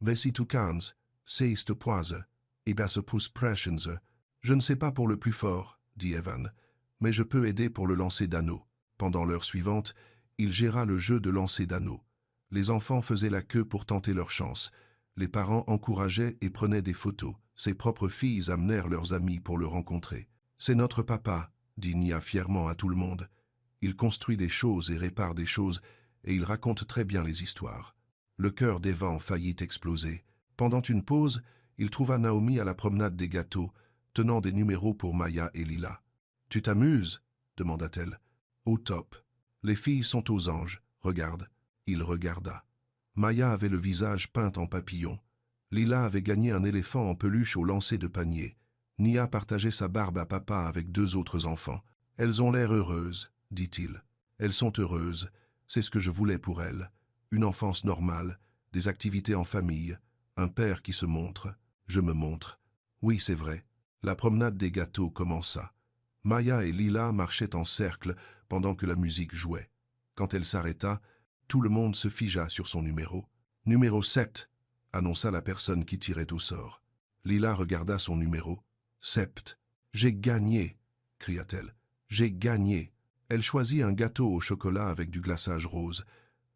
Speaker 1: Vessi tu kans, seist poise, et bassopus pressions. » « Je ne sais pas pour le plus fort, » dit Evan, « mais je peux aider pour le lancer d'anneaux. » Pendant l'heure suivante, il géra le jeu de lancer d'anneaux. Les enfants faisaient la queue pour tenter leur chance. Les parents encourageaient et prenaient des photos. Ses propres filles amenèrent leurs amis pour le rencontrer. « C'est notre papa, » dit Nia fièrement à tout le monde. « Il construit des choses et répare des choses, et il raconte très bien les histoires. » Le cœur d'Evan faillit exploser. Pendant une pause, il trouva Naomi à la promenade des gâteaux, tenant des numéros pour Maya et Lila. « Tu t'amuses ?» demanda-t-elle. « Au top. Les filles sont aux anges. Regarde. » Il regarda. Maya avait le visage peint en papillon, Lila avait gagné un éléphant en peluche au lancer de panier. Nia partageait sa barbe à papa avec 2 autres enfants. « Elles ont l'air heureuses, dit-il. Elles sont heureuses, c'est ce que je voulais pour elles. Une enfance normale, des activités en famille, un père qui se montre, je me montre. Oui, c'est vrai. » La promenade des gâteaux commença. Maya et Lila marchaient en cercle pendant que la musique jouait. Quand elle s'arrêta, tout le monde se figea sur son numéro. « Numéro 7 » annonça la personne qui tirait au sort. Lila regarda son numéro. « Sept. J'ai gagné » cria-t-elle. « J'ai gagné » Elle choisit un gâteau au chocolat avec du glaçage rose,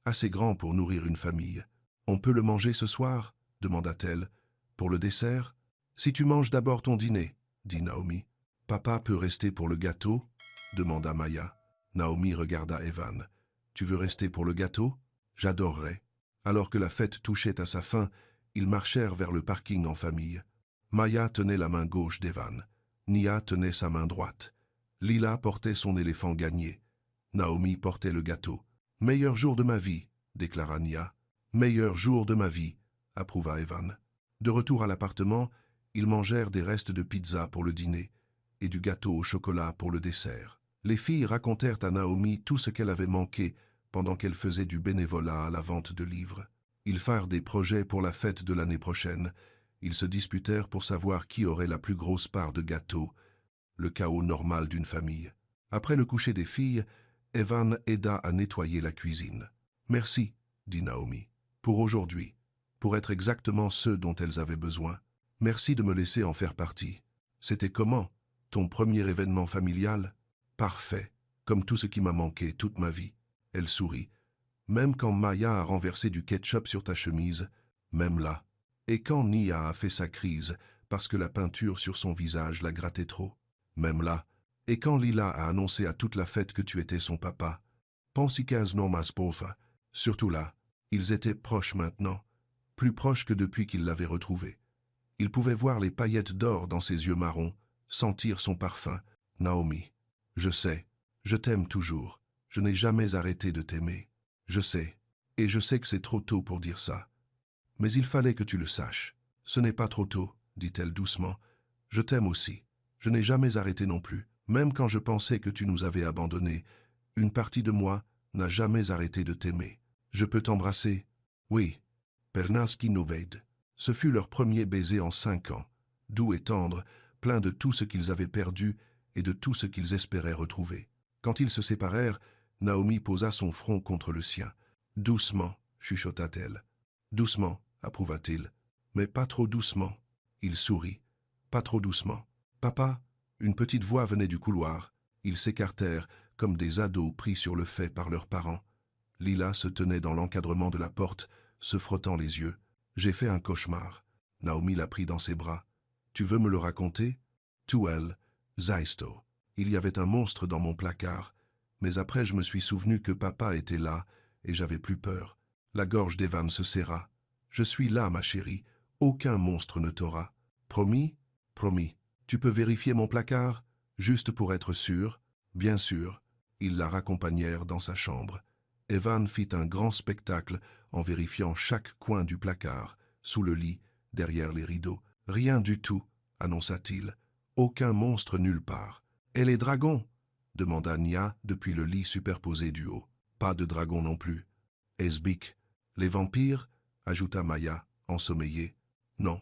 Speaker 1: assez grand pour nourrir une famille. « On peut le manger ce soir » demanda-t-elle. « Pour le dessert ?»« Si tu manges d'abord ton dîner » dit Naomi. « Papa peut rester pour le gâteau » demanda Maya. Naomi regarda Evan. « Tu veux rester pour le gâteau ?»« J'adorerais. » Alors que la fête touchait à sa fin, ils marchèrent vers le parking en famille. Maya tenait la main gauche d'Evan. Nia tenait sa main droite. Lila portait son éléphant gagné. Naomi portait le gâteau. « Meilleur jour de ma vie » déclara Nia. « Meilleur jour de ma vie » approuva Evan. De retour à l'appartement, ils mangèrent des restes de pizza pour le dîner et du gâteau au chocolat pour le dessert. Les filles racontèrent à Naomi tout ce qu'elle avait manqué pendant qu'elle faisait du bénévolat à la vente de livres. Ils firent des projets pour la fête de l'année prochaine. Ils se disputèrent pour savoir qui aurait la plus grosse part de gâteau, le chaos normal d'une famille. Après le coucher des filles, Evan aida à nettoyer la cuisine. « Merci, » dit Naomi, « pour aujourd'hui, pour être exactement ceux dont elles avaient besoin. Merci de me laisser en faire partie. C'était comment, ton premier événement familial ? Parfait, comme tout ce qui m'a manqué toute ma vie. » Elle sourit. « Même quand Maya a renversé du ketchup sur ta chemise, même là. Et quand Nia a fait sa crise parce que la peinture sur son visage la grattait trop, même là. Et quand Lila a annoncé à toute la fête que tu étais son papa. Pensicas normas porfa. Surtout là, ils étaient proches maintenant, plus proches que depuis qu'il l'avait retrouvé. Il pouvait voir les paillettes d'or dans ses yeux marrons, sentir son parfum. Naomi, je sais, je t'aime toujours. Je n'ai jamais arrêté de t'aimer. Je sais, et je sais que c'est trop tôt pour dire ça. Mais il fallait que tu le saches. Ce n'est pas trop tôt, dit-elle doucement. Je t'aime aussi. Je n'ai jamais arrêté non plus. Même quand je pensais que tu nous avais abandonnés, une partie de moi n'a jamais arrêté de t'aimer. Je peux t'embrasser ? Oui. Pernaski Noveid. Ce fut leur premier baiser en 5 ans, doux et tendre, plein de tout ce qu'ils avaient perdu et de tout ce qu'ils espéraient retrouver. Quand ils se séparèrent, Naomi posa son front contre le sien. « Doucement, chuchota-t-elle. « Doucement, approuva-t-il. Mais pas trop doucement. » Il sourit. « Pas trop doucement. »« Papa ?» Une petite voix venait du couloir. Ils s'écartèrent, comme des ados pris sur le fait par leurs parents. Lila se tenait dans l'encadrement de la porte, se frottant les yeux. « J'ai fait un cauchemar. » Naomi la prit dans ses bras. « Tu veux me le raconter ?»« Tuel, Zaisto. Il y avait un monstre dans mon placard. Mais après je me suis souvenu que papa était là, et j'avais plus peur. » La gorge d'Evan se serra. « Je suis là, ma chérie. Aucun monstre ne t'aura. Promis ? Promis. Tu peux vérifier mon placard ? Juste pour être sûr ? Bien sûr. » Ils la raccompagnèrent dans sa chambre. Evan fit un grand spectacle en vérifiant chaque coin du placard, sous le lit, derrière les rideaux. « Rien du tout, » annonça-t-il. « Aucun monstre nulle part. »« Et les dragons ?» demanda Nia depuis le lit superposé du haut. « Pas de dragons non plus. »« Esbik. »« Les vampires ?» ajouta Maya, ensommeillée. « Non,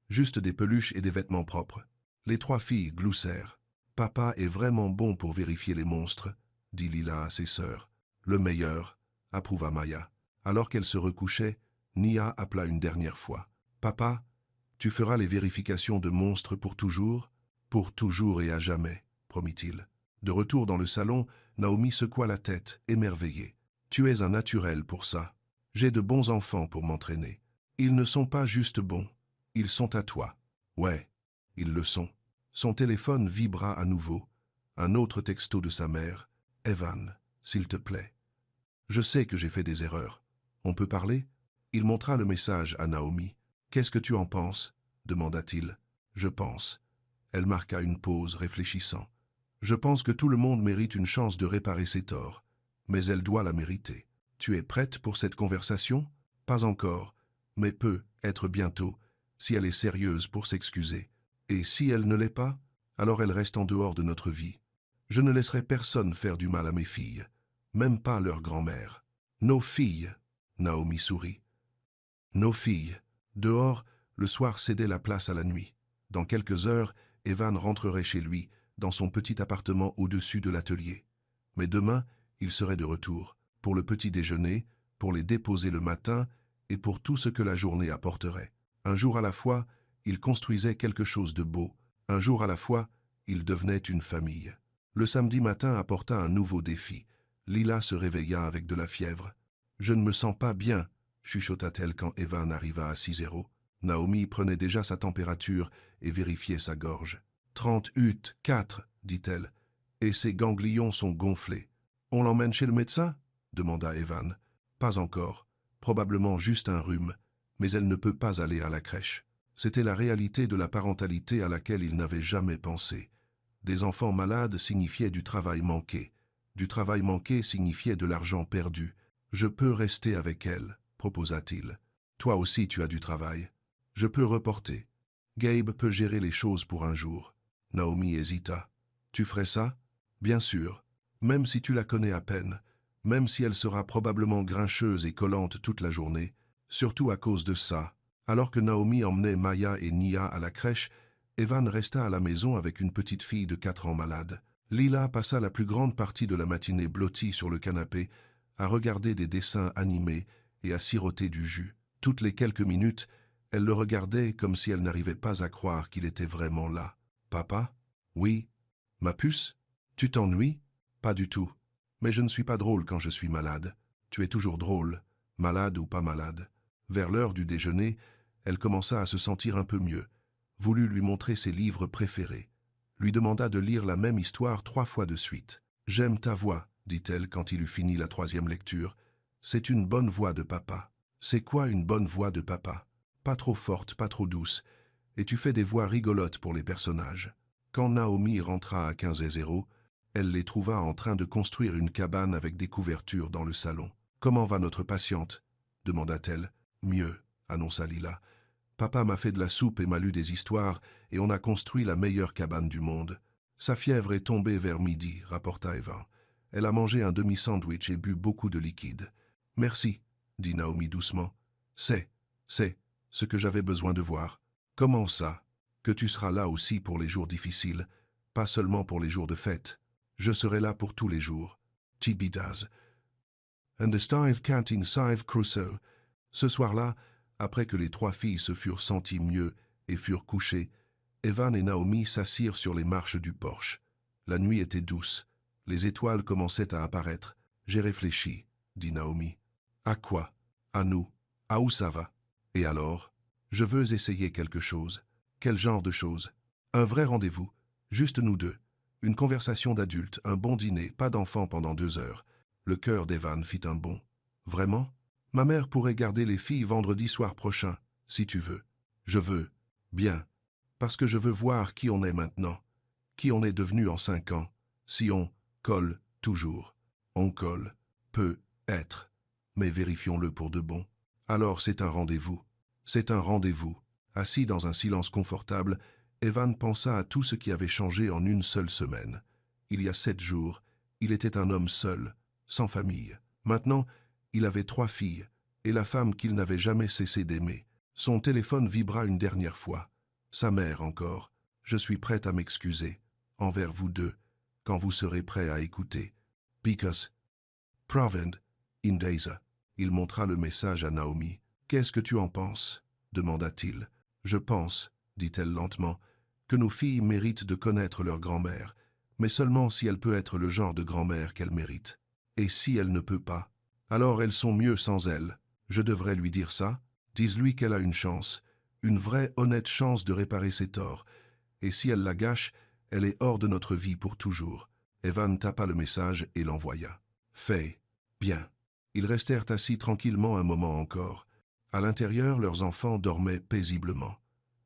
Speaker 1: juste des peluches et des vêtements propres. » Les 3 filles gloussèrent. « Papa est vraiment bon pour vérifier les monstres, » dit Lila à ses sœurs. « Le meilleur, » approuva Maya. Alors qu'elle se recouchait, Nia appela une dernière fois. « Papa, tu feras les vérifications de monstres pour toujours ?»« Pour toujours et à jamais, » promit-il. De retour dans le salon, Naomi secoua la tête, émerveillée. « Tu es un naturel pour ça. J'ai de bons enfants pour m'entraîner. Ils ne sont pas juste bons, ils sont à toi. » « Ouais, ils le sont. » Son téléphone vibra à nouveau. Un autre texto de sa mère. « Evan, s'il te plaît. Je sais que j'ai fait des erreurs. On peut parler ?» Il montra le message à Naomi. « Qu'est-ce que tu en penses ?» demanda-t-il. « Je pense. » Elle marqua une pause, réfléchissant. « Je pense que tout le monde mérite une chance de réparer ses torts. Mais elle doit la mériter. Tu es prête pour cette conversation ? Pas encore, mais peut être bientôt. si elle est sérieuse pour s'excuser. Et si elle ne l'est pas, alors elle reste en dehors de notre vie. Je ne laisserai personne faire du mal à mes filles, même pas leur grand-mère. Nos filles, Naomi sourit. Nos filles. Dehors, le soir cédait la place à la nuit. Dans quelques heures, Evan rentrerait chez lui, dans son petit appartement au-dessus de l'atelier. Mais demain, il serait de retour, pour le petit déjeuner, pour les déposer le matin et pour tout ce que la journée apporterait. Un jour à la fois, il construisait quelque chose de beau. Un jour à la fois, il devenait une famille. Le samedi matin apporta un nouveau défi. Lila se réveilla avec de la fièvre. « Je ne me sens pas bien », chuchota-t-elle quand Evan arriva à 6h. Naomi prenait déjà sa température et vérifiait sa gorge. « 38,4 » dit-elle, « et ses ganglions sont gonflés. »« On l'emmène chez le médecin ?» demanda Evan. « Pas encore. Probablement juste un rhume, mais elle ne peut pas aller à la crèche. » C'était la réalité de la parentalité à laquelle il n'avait jamais pensé. Des enfants malades signifiaient du travail manqué. Du travail manqué signifiait de l'argent perdu. « Je peux rester avec elle », proposa-t-il. « Toi aussi tu as du travail. Je peux reporter. Gabe peut gérer les choses pour un jour. » Naomi hésita. « Tu ferais ça ?»« Bien sûr. Même si tu la connais à peine. Même si elle sera probablement grincheuse et collante toute la journée. Surtout à cause de ça. » Alors que Naomi emmenait Maya et Nia à la crèche, Evan resta à la maison avec une petite fille de 4 ans malade. Lila passa la plus grande partie de la matinée blottie sur le canapé, à regarder des dessins animés et à siroter du jus. Toutes les quelques minutes, elle le regardait comme si elle n'arrivait pas à croire qu'il était vraiment là. « Papa ? Oui. Ma puce ? Tu t'ennuies ? Pas du tout. Mais je ne suis pas drôle quand je suis malade. Tu es toujours drôle, malade ou pas malade. » Vers l'heure du déjeuner, elle commença à se sentir un peu mieux, voulut lui montrer ses livres préférés, lui demanda de lire la même histoire 3 fois de suite. « J'aime ta voix, » dit-elle quand il eut fini la 3e lecture. « C'est une bonne voix de papa. » « C'est quoi une bonne voix de papa ? Pas trop forte, pas trop douce, et tu fais des voix rigolotes pour les personnages. » Quand Naomi rentra à 15h, elle les trouva en train de construire une cabane avec des couvertures dans le salon. « Comment va notre patiente ?» demanda-t-elle. « Mieux, » annonça Lila. « Papa m'a fait de la soupe et m'a lu des histoires, et on a construit la meilleure cabane du monde. Sa fièvre est tombée vers midi, rapporta Evan. Elle a mangé un demi-sandwich et bu beaucoup de liquide. « Merci, » dit Naomi doucement. « C'est ce que j'avais besoin de voir. »« Comment ça ? Que tu seras là aussi pour les jours difficiles, pas seulement pour les jours de fête. Je serai là pour tous les jours. »« T.B. Daz. »« And the Steve Canting Sive Crusoe. » Ce soir-là, après que les 3 filles se furent senties mieux et furent couchées, Evan et Naomi s'assirent sur les marches du porche. La nuit était douce. Les étoiles commençaient à apparaître. « J'ai réfléchi, » dit Naomi. « À quoi ? À nous. À où ça va ? Et alors ? Je veux essayer quelque chose. » « Quel genre de chose ? » « Un vrai rendez-vous. Juste nous deux. Une conversation d'adultes, un bon dîner, pas d'enfants pendant 2 heures. » Le cœur d'Evan fit un bond. « Vraiment ? Ma mère pourrait garder les filles vendredi soir prochain, si tu veux. »« Je veux. Bien. Parce que je veux voir qui on est maintenant. Qui on est devenu en 5 ans. Si on colle toujours. On colle. Peut être. Mais vérifions-le pour de bon. Alors c'est un rendez-vous. C'est un rendez-vous. » Assis dans un silence confortable, Evan pensa à tout ce qui avait changé en une seule semaine. Il y a 7 jours, il était un homme seul, sans famille. Maintenant, il avait 3 filles, et la femme qu'il n'avait jamais cessé d'aimer. Son téléphone vibra une dernière fois. Sa mère encore. « Je suis prête à m'excuser, envers vous deux, quand vous serez prêts à écouter. Because, Provend, Indeza. » Il montra le message à Naomi. « Qu'est-ce que tu en penses ?» demanda-t-il. « Je pense, » dit-elle lentement, « que nos filles méritent de connaître leur grand-mère, mais seulement si elle peut être le genre de grand-mère qu'elle mérite. Et si elle ne peut pas, alors elles sont mieux sans elle. Je devrais lui dire ça. Dis-lui qu'elle a une chance, une vraie honnête chance de réparer ses torts. Et si elle la gâche, elle est hors de notre vie pour toujours. » Evan tapa le message et l'envoya. Fait. Bien. Ils restèrent assis tranquillement un moment encore. À l'intérieur, leurs enfants dormaient paisiblement.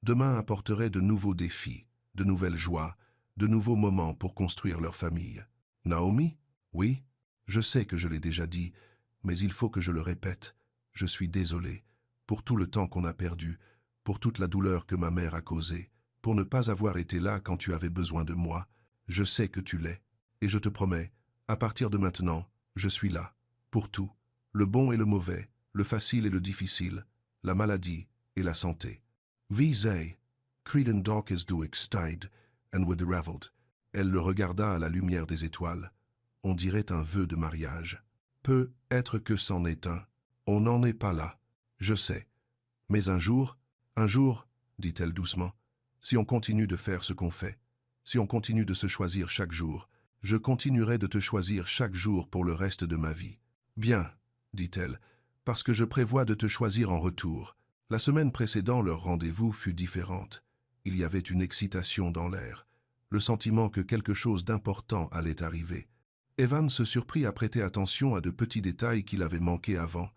Speaker 1: Demain apporterait de nouveaux défis, de nouvelles joies, de nouveaux moments pour construire leur famille. Naomi ? Oui, je sais que je l'ai déjà dit, mais il faut que je le répète. Je suis désolé pour tout le temps qu'on a perdu, pour toute la douleur que ma mère a causée, pour ne pas avoir été là quand tu avais besoin de moi. Je sais que tu l'es. Et je te promets, à partir de maintenant, je suis là. Pour tout. Le bon et le mauvais, le facile et le difficile, la maladie et la santé. Wie zij, Creedon Dawkins du extide, and were raveled. Elle le regarda à la lumière des étoiles. On dirait un vœu de mariage. Peut être que c'en est un. On n'en est pas là. Je sais. Mais un jour, dit-elle doucement, si on continue de faire ce qu'on fait, si on continue de se choisir chaque jour, je continuerai de te choisir chaque jour pour le reste de ma vie. Bien, dit-elle, parce que je prévois de te choisir en retour. La semaine précédant leur rendez-vous fut différente. Il y avait une excitation dans l'air, le sentiment que quelque chose d'important allait arriver. Evan se surprit à prêter attention à de petits détails qu'il avait manqués avant,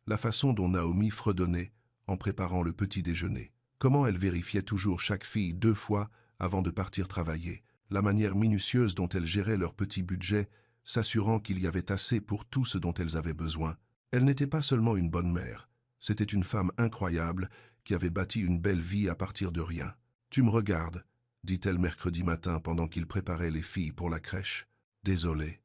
Speaker 1: la façon dont Naomi fredonnait en préparant le petit déjeuner, comment elle vérifiait toujours chaque fille 2 fois avant de partir travailler, la manière minutieuse dont elle gérait leur petit budget, s'assurant qu'il y avait assez pour tout ce dont elles avaient besoin. Elle n'était pas seulement une bonne mère, c'était une femme incroyable qui avait bâti une belle vie à partir de rien. « Tu me regardes », dit-elle mercredi matin pendant qu'il préparait les filles pour la crèche. « Désolé. »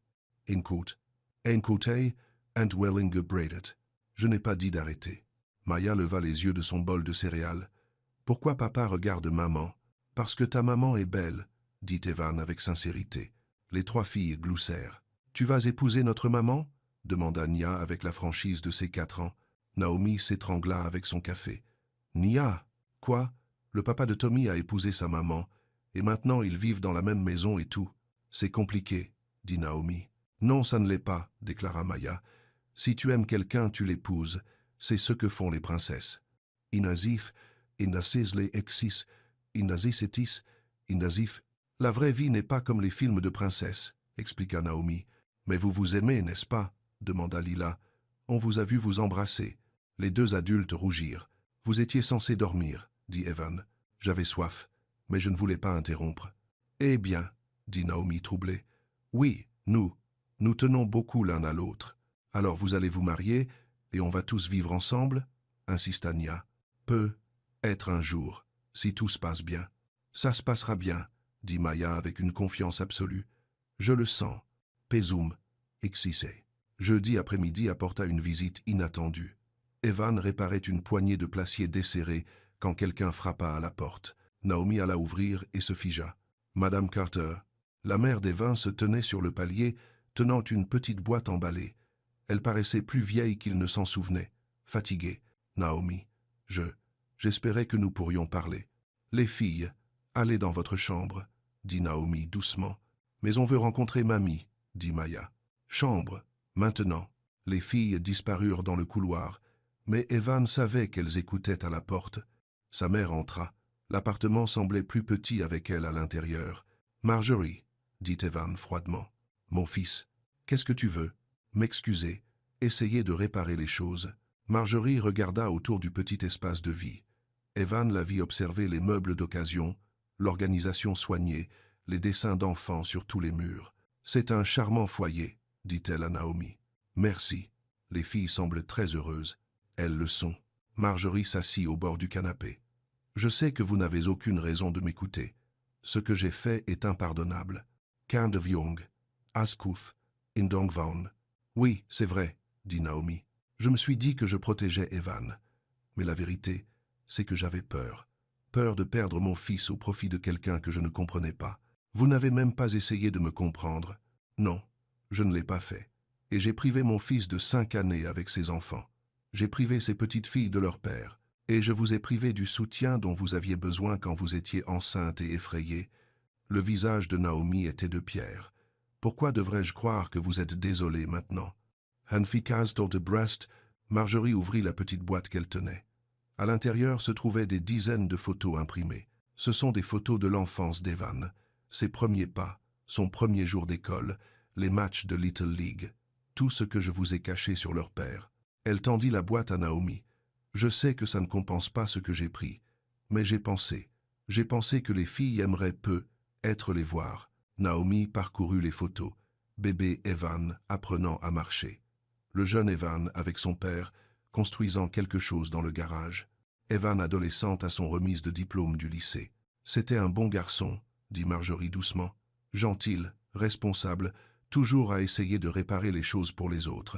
Speaker 1: Écoutez, and welling braided. Je n'ai pas dit d'arrêter. Maya leva les yeux de son bol de céréales. « Pourquoi papa regarde maman? Parce que ta maman est belle, » dit Evan avec sincérité. Les 3 filles gloussèrent. « Tu vas épouser notre maman ?» demanda Nia avec la franchise de ses 4 ans. Naomi s'étrangla avec son café. « Nia, quoi? Le papa de Tommy a épousé sa maman, et maintenant ils vivent dans la même maison et tout. C'est compliqué, » dit Naomi. « Non, ça ne l'est pas, » déclara Maya. « Si tu aimes quelqu'un, tu l'épouses. C'est ce que font les princesses. Inazif, inasis les exis, inazis etis, inazif. La vraie vie n'est pas comme les films de princesses, » expliqua Naomi. « Mais vous vous aimez, n'est-ce pas? » demanda Lila. « On vous a vu vous embrasser. » Les 2 adultes rougirent. « Vous étiez censé dormir, » dit Evan. « J'avais soif, mais je ne voulais pas interrompre. »« Eh bien, » dit Naomi troublée. « Oui, nous tenons beaucoup l'un à l'autre. Alors vous allez vous marier, et on va tous vivre ensemble ?» insista Nia. « Peut être un jour, si tout se passe bien. »« Ça se passera bien, » dit Maya avec une confiance absolue. « Je le sens. » Pesum, excissé. Jeudi après-midi apporta une visite inattendue. Evan réparait une poignée de placier desserrée quand quelqu'un frappa à la porte. Naomi alla ouvrir et se figea. « Madame Carter. » La mère d'Evan se tenait sur le palier, tenant une petite boîte emballée. Elle paraissait plus vieille qu'il ne s'en souvenait. Fatiguée. « Naomi, j'espérais que nous pourrions parler. »« Les filles, allez dans votre chambre, » dit Naomi doucement. « Mais on veut rencontrer mamie, » dit Maya. « Chambre, maintenant. » Les filles disparurent dans le couloir, mais Evan savait qu'elles écoutaient à la porte. Sa mère entra. L'appartement semblait plus petit avec elle à l'intérieur. « Marjorie, » dit Evan froidement. « Mon fils, qu'est-ce que tu veux? » M'excuser, essayer de réparer les choses. Marjorie regarda autour du petit espace de vie. Evan la vit observer les meubles d'occasion, l'organisation soignée, les dessins d'enfants sur tous les murs. « C'est un charmant foyer, » dit-elle à Naomi. « Merci. » Les filles semblent très heureuses. Elles le sont. Marjorie s'assit au bord du canapé. « Je sais que vous n'avez aucune raison de m'écouter. Ce que j'ai fait est impardonnable. Kind of young. Askuf. Indongvaun. »« Oui, c'est vrai, » dit Naomi. « Je me suis dit que je protégeais Evan. Mais la vérité, c'est que j'avais peur. Peur de perdre mon fils au profit de quelqu'un que je ne comprenais pas. Vous n'avez même pas essayé de me comprendre. Non, je ne l'ai pas fait. Et j'ai privé mon fils de 5 années avec ses enfants. J'ai privé ses petites filles de leur père. Et je vous ai privé du soutien dont vous aviez besoin quand vous étiez enceinte et effrayée. » Le visage de Naomi était de pierre. « Pourquoi devrais-je croire que vous êtes désolée maintenant ?» Hanfikas de breast, Marjorie ouvrit la petite boîte qu'elle tenait. À l'intérieur se trouvaient des dizaines de photos imprimées. Ce sont des photos de l'enfance d'Evan, ses premiers pas, son premier jour d'école, les matchs de Little League, tout ce que je vous ai caché sur leur père. Elle tendit la boîte à Naomi. « Je sais que ça ne compense pas ce que j'ai pris, mais j'ai pensé que les filles aimeraient peu être les voir. » Naomi parcourut les photos. Bébé Evan apprenant à marcher. Le jeune Evan avec son père, construisant quelque chose dans le garage. Evan adolescente à son remise de diplôme du lycée. C'était un bon garçon, dit Marjorie doucement. Gentil, responsable, toujours à essayer de réparer les choses pour les autres.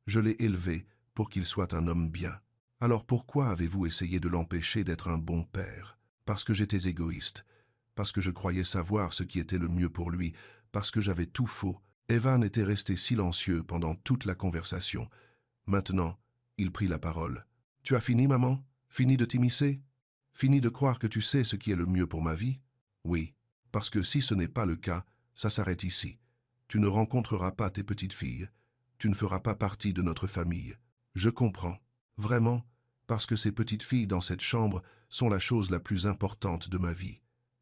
Speaker 1: Je l'ai élevé pour qu'il soit un homme bien. Alors pourquoi avez-vous essayé de l'empêcher d'être un bon père? Parce que j'étais égoïste, parce que je croyais savoir ce qui était le mieux pour lui, parce que j'avais tout faux. Evan était resté silencieux pendant toute la conversation. Maintenant, il prit la parole. « Tu as fini, maman? Fini de t'immiscer? Fini de croire que tu sais ce qui est le mieux pour ma vie? » Oui, parce que si ce n'est pas le cas, ça s'arrête ici. Tu ne rencontreras pas tes petites filles. Tu ne feras pas partie de notre famille. Je comprends. Vraiment, parce que ces petites filles dans cette chambre sont la chose la plus importante de ma vie.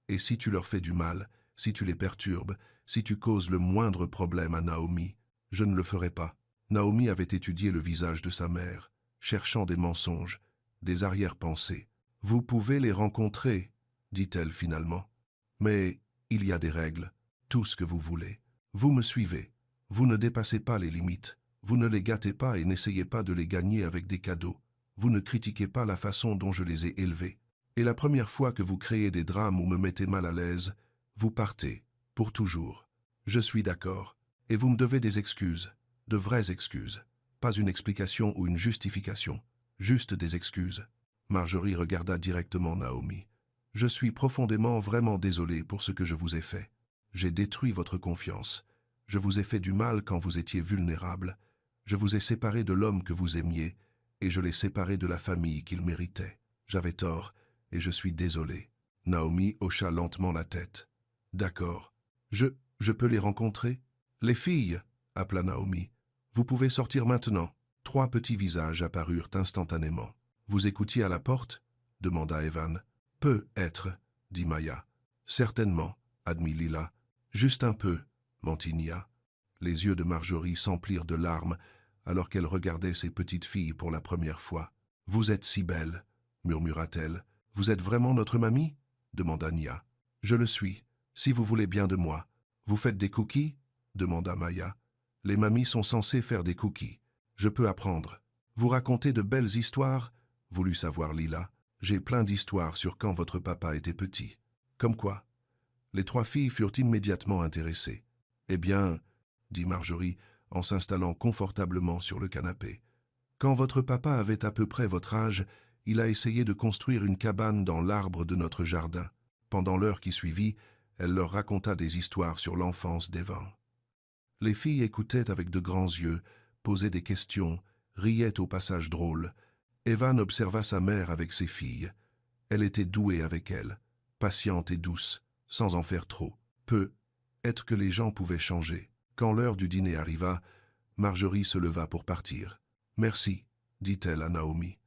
Speaker 1: Et si tu leur fais du mal, si tu les perturbes, si tu causes le moindre problème à Naomi, je ne le ferai pas. Naomi avait étudié le visage de sa mère, cherchant des mensonges, des arrière-pensées. « Vous pouvez les rencontrer, dit-elle finalement. Mais il y a des règles, tout ce que vous voulez. Vous me suivez. Vous ne dépassez pas les limites. Vous ne les gâtez pas et n'essayez pas de les gagner avec des cadeaux. Vous ne critiquez pas la façon dont je les ai élevés. Et la première fois que vous créez des drames ou me mettez mal à l'aise, vous partez, pour toujours. Je suis d'accord. Et vous me devez des excuses, de vraies excuses. Pas une explication ou une justification, juste des excuses. » Marjorie regarda directement Naomi. « Je suis profondément, vraiment désolé pour ce que je vous ai fait. J'ai détruit votre confiance. Je vous ai fait du mal quand vous étiez vulnérable. Je vous ai séparé de l'homme que vous aimiez, et je l'ai séparé de la famille qu'il méritait. J'avais tort, et je suis désolé. » Naomi hocha lentement la tête. « D'accord. Je peux les rencontrer? »« Les filles !» appela Naomi. « Vous pouvez sortir maintenant. » 3 petits visages apparurent instantanément. « Vous écoutiez à la porte » demanda Evan. « Peut être, dit Maya. « Certainement, admit Lila. « Juste un peu, mentit Nia. » Les yeux de Marjorie s'emplirent de larmes alors qu'elle regardait ses petites filles pour la première fois. « Vous êtes si belle, murmura-t-elle. « Vous êtes vraiment notre mamie » demanda Nia. « Je le suis, si vous voulez bien de moi. »« Vous faites des cookies » demanda Maya. « Les mamies sont censées faire des cookies. Je peux apprendre. »« Vous racontez de belles histoires » voulut savoir Lila. « J'ai plein d'histoires sur quand votre papa était petit. »« Comme quoi ?» Les 3 filles furent immédiatement intéressées. « Eh bien, » dit Marjorie en s'installant confortablement sur le canapé. « Quand votre papa avait à peu près votre âge, il a essayé de construire une cabane dans l'arbre de notre jardin. Pendant l'heure qui suivit, elle leur raconta des histoires sur l'enfance d'Evan. Les filles écoutaient avec de grands yeux, posaient des questions, riaient au passage drôle. Evan observa sa mère avec ses filles. Elle était douée avec elles, patiente et douce, sans en faire trop. Peut-être que les gens pouvaient changer. Quand l'heure du dîner arriva, Marjorie se leva pour partir. « Merci, dit-elle à Naomi,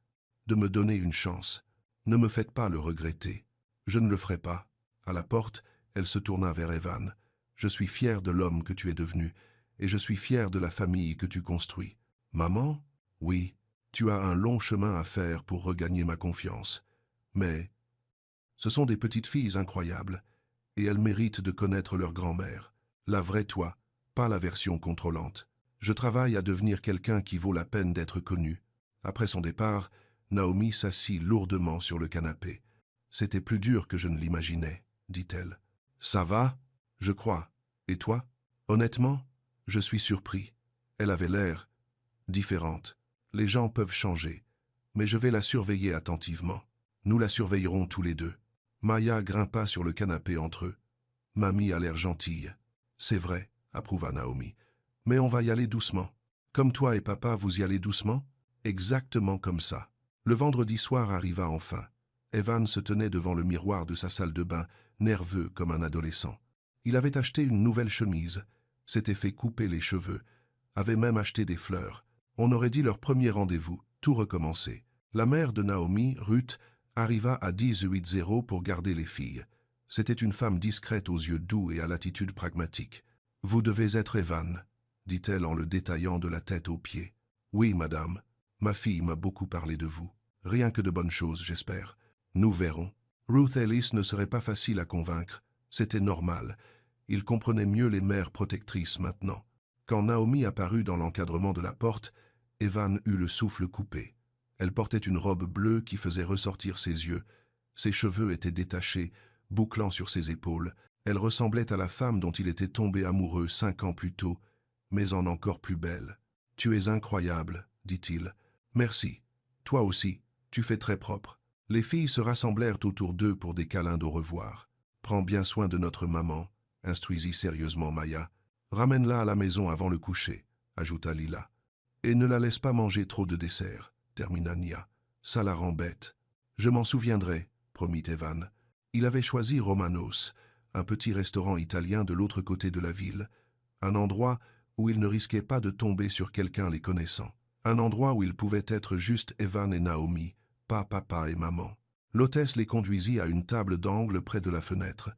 Speaker 1: de me donner une chance. Ne me faites pas le regretter. Je ne le ferai pas. » À la porte, elle se tourna vers Evan. « Je suis fière de l'homme que tu es devenu, et je suis fière de la famille que tu construis. »« Maman ? Oui, tu as un long chemin à faire pour regagner ma confiance. Mais ce sont des petites filles incroyables, et elles méritent de connaître leur grand-mère. La vraie toi, pas la version contrôlante. Je travaille à devenir quelqu'un qui vaut la peine d'être connu. » Après son départ, Naomi s'assit lourdement sur le canapé. « C'était plus dur que je ne l'imaginais, » dit-elle. « Ça va, je crois. Et toi ? » « Honnêtement, je suis surpris. Elle avait l'air différente. Les gens peuvent changer, mais je vais la surveiller attentivement. Nous la surveillerons tous les deux. » Maya grimpa sur le canapé entre eux. « Mamie a l'air gentille. »« C'est vrai, » approuva Naomi. « Mais on va y aller doucement. Comme toi et papa, vous y allez doucement ? » Exactement comme ça. Le vendredi soir arriva enfin. Evan se tenait devant le miroir de sa salle de bain, nerveux comme un adolescent. Il avait acheté une nouvelle chemise, s'était fait couper les cheveux, avait même acheté des fleurs. On aurait dit leur premier rendez-vous, tout recommencer. La mère de Naomi, Ruth, arriva à 18h pour garder les filles. C'était une femme discrète aux yeux doux et à l'attitude pragmatique. « Vous devez être Evan, » dit-elle en le détaillant de la tête aux pieds. « Oui, madame. Ma fille m'a beaucoup parlé de vous. Rien que de bonnes choses, j'espère. Nous verrons. » Ruth Ellis ne serait pas facile à convaincre. C'était normal. Il comprenait mieux les mères protectrices maintenant. Quand Naomi apparut dans l'encadrement de la porte, Evan eut le souffle coupé. Elle portait une robe bleue qui faisait ressortir ses yeux. Ses cheveux étaient détachés, bouclant sur ses épaules. Elle ressemblait à la femme dont il était tombé amoureux 5 ans plus tôt, mais en encore plus belle. « Tu es incroyable, dit-il. Merci. Toi aussi, tu fais très propre. » Les filles se rassemblèrent autour d'eux pour des câlins d'au revoir. « Prends bien soin de notre maman, » instruisit sérieusement Maya. « Ramène-la à la maison avant le coucher, » ajouta Lila. « Et ne la laisse pas manger trop de dessert, » termina Nia. « Ça la rend bête. »« Je m'en souviendrai, » promit Evan. Il avait choisi Romanos, un petit restaurant italien de l'autre côté de la ville, un endroit où il ne risquait pas de tomber sur quelqu'un les connaissant, un endroit où ils pouvaient être juste Evan et Naomi, pas papa et maman. L'hôtesse les conduisit à une table d'angle près de la fenêtre.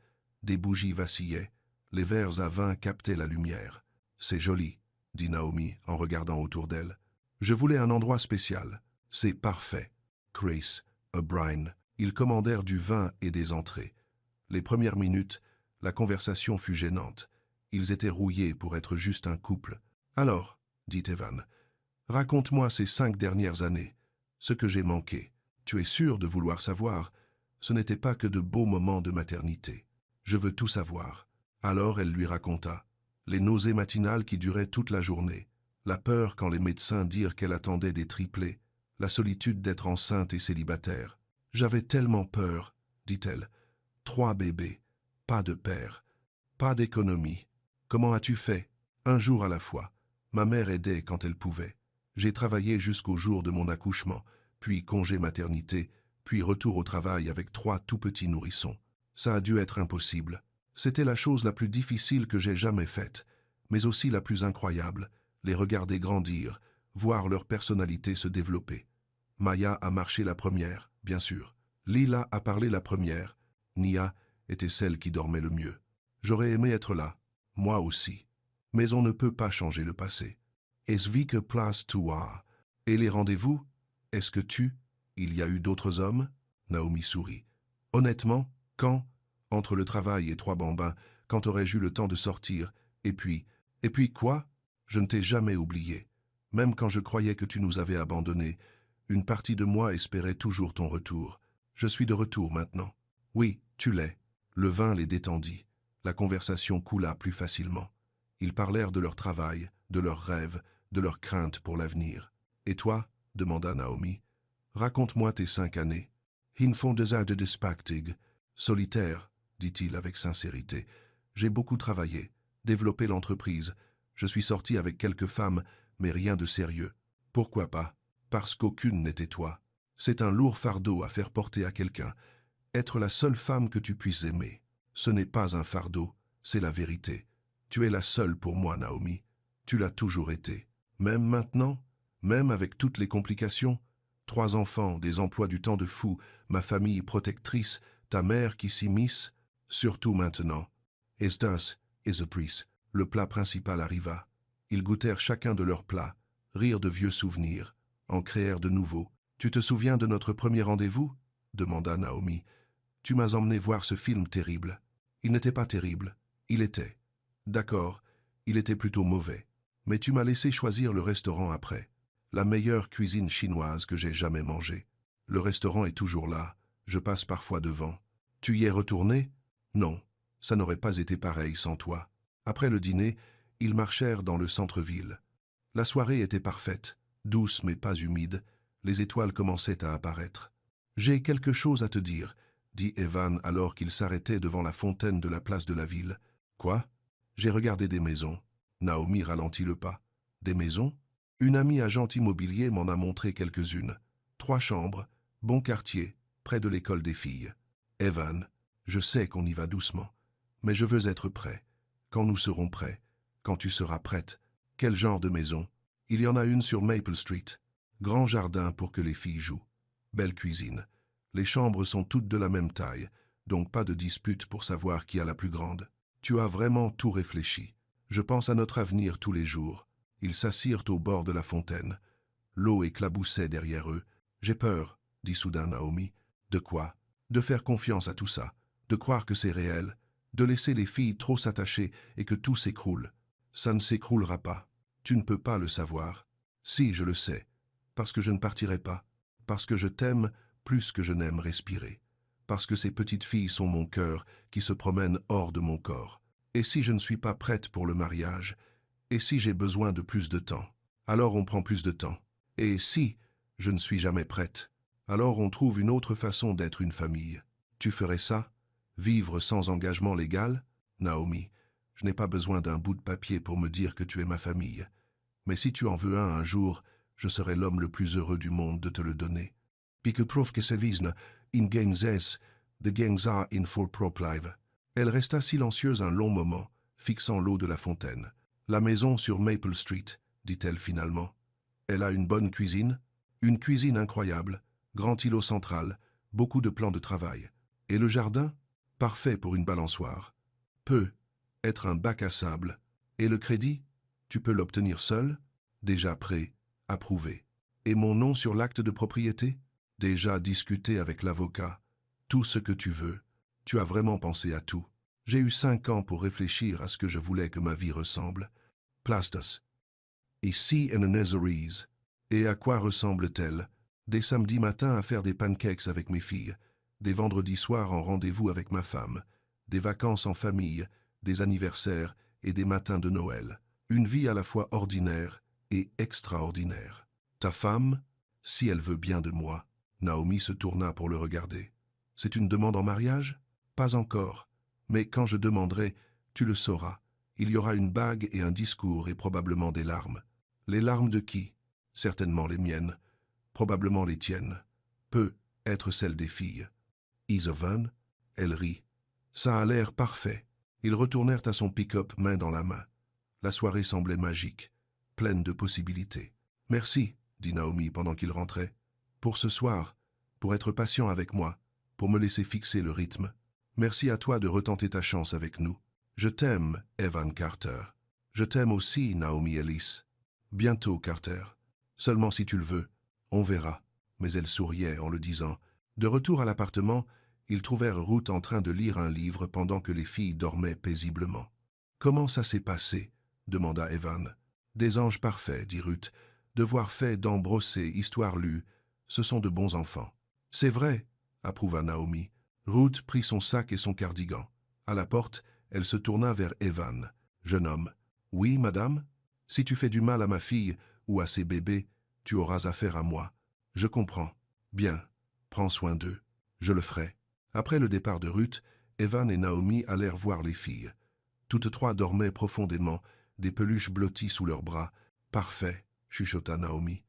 Speaker 1: Des bougies vacillaient, les verres à vin captaient la lumière. « C'est joli, » dit Naomi en regardant autour d'elle. « Je voulais un endroit spécial. C'est parfait. » Chris, O'Brien, ils commandèrent du vin et des entrées. Les premières minutes, la conversation fut gênante. Ils étaient rouillés pour être juste un couple. « Alors, » dit Evan, « raconte-moi ces 5 dernières années, ce que j'ai manqué. Tu es sûr de vouloir savoir. Ce n'était pas que de beaux moments de maternité. Je veux tout savoir. » Alors elle lui raconta. Les nausées matinales qui duraient toute la journée, la peur quand les médecins dirent qu'elle attendait des triplés, la solitude d'être enceinte et célibataire. « J'avais tellement peur, » dit-elle. 3 bébés, pas de père, pas d'économie. Comment as-tu fait? Un jour à la fois. Ma mère aidait quand elle pouvait. J'ai travaillé jusqu'au jour de mon accouchement, puis congé maternité, puis retour au travail avec 3 tout petits nourrissons. Ça a dû être impossible. C'était la chose la plus difficile que j'ai jamais faite, mais aussi la plus incroyable, les regarder grandir, voir leur personnalité se développer. Maya a marché la première, bien sûr. Lila a parlé la première. Nia était celle qui dormait le mieux. J'aurais aimé être là, moi aussi. Mais on ne peut pas changer le passé. Es wie que place toi. Et les rendez-vous? Est-ce que il y a eu d'autres hommes? Naomi sourit. Honnêtement, quand? Entre le travail et 3 bambins, quand aurais-je eu le temps de sortir? Et puis quoi? Je ne t'ai jamais oublié. Même quand je croyais que tu nous avais abandonnés, une partie de moi espérait toujours ton retour. Je suis de retour maintenant. Oui, tu l'es. Le vin les détendit. La conversation coula plus facilement. Ils parlèrent de leur travail, de leurs rêves, de leurs craintes pour l'avenir. « Et toi ?» demanda Naomi. « Raconte-moi tes 5 années. »« Hin font des de despactig. »« Solitaire, » dit-il avec sincérité. « J'ai beaucoup travaillé, développé l'entreprise. Je suis sorti avec quelques femmes, mais rien de sérieux. Pourquoi pas? Parce qu'aucune n'était toi. C'est un lourd fardeau à faire porter à quelqu'un. Être la seule femme que tu puisses aimer. Ce n'est pas un fardeau, c'est la vérité. Tu es la seule pour moi, Naomi. Tu l'as toujours été. Même maintenant, même avec toutes les complications, 3 enfants, des emplois du temps de fou, ma famille protectrice, ta mère qui s'immisce, surtout maintenant. Es das, is a priest. Le plat principal arriva. Ils goûtèrent chacun de leur plat, rirent de vieux souvenirs, en créèrent de nouveaux. Tu te souviens de notre premier rendez-vous? Demanda Naomi. Tu m'as emmené voir ce film terrible. Il n'était pas terrible, il était. D'accord, il était plutôt mauvais. Mais tu m'as laissé choisir le restaurant après. La meilleure cuisine chinoise que j'ai jamais mangée. Le restaurant est toujours là, je passe parfois devant. Tu y es retourné? Non, ça n'aurait pas été pareil sans toi. Après le dîner, ils marchèrent dans le centre-ville. La soirée était parfaite, douce mais pas humide. Les étoiles commençaient à apparaître. « J'ai quelque chose à te dire », dit Evan alors qu'il s'arrêtait devant la fontaine de la place de la ville. « Quoi? J'ai regardé des maisons. » Naomi ralentit le pas. « Des maisons? Une amie agent immobilier m'en a montré quelques-unes. 3 chambres, bon quartier, près de l'école des filles. Evan, je sais qu'on y va doucement, mais je veux être prêt. Quand nous serons prêts, quand tu seras prête. Quel genre de maison? Il y en a une sur Maple Street. Grand jardin pour que les filles jouent. Belle cuisine. Les chambres sont toutes de la même taille, donc pas de dispute pour savoir qui a la plus grande. Tu as vraiment tout réfléchi. Je pense à notre avenir tous les jours. » Ils s'assirent au bord de la fontaine. L'eau éclaboussait derrière eux. « J'ai peur, » dit soudain Naomi. « De quoi? De faire confiance à tout ça, de croire que c'est réel, de laisser les filles trop s'attacher et que tout s'écroule. Ça ne s'écroulera pas. Tu ne peux pas le savoir. Si, je le sais, parce que je ne partirai pas. Parce que je t'aime plus que je n'aime respirer. Parce que ces petites filles sont mon cœur qui se promène hors de mon corps. Et si je ne suis pas prête pour le mariage? Et si j'ai besoin de plus de temps? Alors on prend plus de temps. Et si je ne suis jamais prête? Alors on trouve une autre façon d'être une famille. Tu ferais ça? Vivre sans engagement légal? Naomi, je n'ai pas besoin d'un bout de papier pour me dire que tu es ma famille. Mais si tu en veux un jour, je serai l'homme le plus heureux du monde de te le donner. Pique prof que se visne, in gangs de gangs are in full prop live. Elle resta silencieuse un long moment, fixant l'eau de la fontaine. La maison sur Maple Street, dit-elle finalement. Elle a une bonne cuisine? Une cuisine incroyable, grand îlot central, beaucoup de plans de travail. Et le jardin? Parfait pour une balançoire. Peut être un bac à sable. Et le crédit? Tu peux l'obtenir seul? Déjà prêt, approuvé. Et mon nom sur l'acte de propriété? Déjà discuté avec l'avocat. Tout ce que tu veux. Tu as vraiment pensé à tout. J'ai eu 5 ans pour réfléchir à ce que je voulais que ma vie ressemble. Plastos. Ici en Nazarise. Et à quoi ressemble-t-elle? Des samedis matins à faire des pancakes avec mes filles, des vendredis soirs en rendez-vous avec ma femme, des vacances en famille, des anniversaires et des matins de Noël. Une vie à la fois ordinaire et extraordinaire. Ta femme, si elle veut bien de moi. Naomi se tourna pour le regarder. C'est une demande en mariage? Pas encore. Mais quand je demanderai, tu le sauras. Il y aura une bague et un discours et probablement des larmes. Les larmes de qui? Certainement les miennes. Probablement les tiennes. Peut être celles des filles. Isovan? Elle rit. Ça a l'air parfait. Ils retournèrent à son pick-up main dans la main. La soirée semblait magique, pleine de possibilités. Merci, dit Naomi pendant qu'ils rentraient. Pour ce soir, pour être patient avec moi, pour me laisser fixer le rythme. Merci à toi de retenter ta chance avec nous. Je t'aime, Evan Carter. Je t'aime aussi, Naomi Ellis. Bientôt, Carter. Seulement si tu le veux. On verra. Mais elle souriait en le disant. De retour à l'appartement, ils trouvèrent Ruth en train de lire un livre pendant que les filles dormaient paisiblement. « Comment ça s'est passé ?» demanda Evan. « Des anges parfaits, dit Ruth. Devoir fait, dents brossées, histoire lue. Ce sont de bons enfants. »« C'est vrai, » approuva Naomi. Ruth prit son sac et son cardigan. À la porte, elle se tourna vers Evan. « Jeune homme. »« Oui, madame. Si tu fais du mal à ma fille ou à ses bébés, tu auras affaire à moi. Je comprends. Bien. Prends soin d'eux. Je le ferai. » Après le départ de Ruth, Evan et Naomi allèrent voir les filles. Toutes trois dormaient profondément, des peluches blotties sous leurs bras. « Parfait, » chuchota Naomi.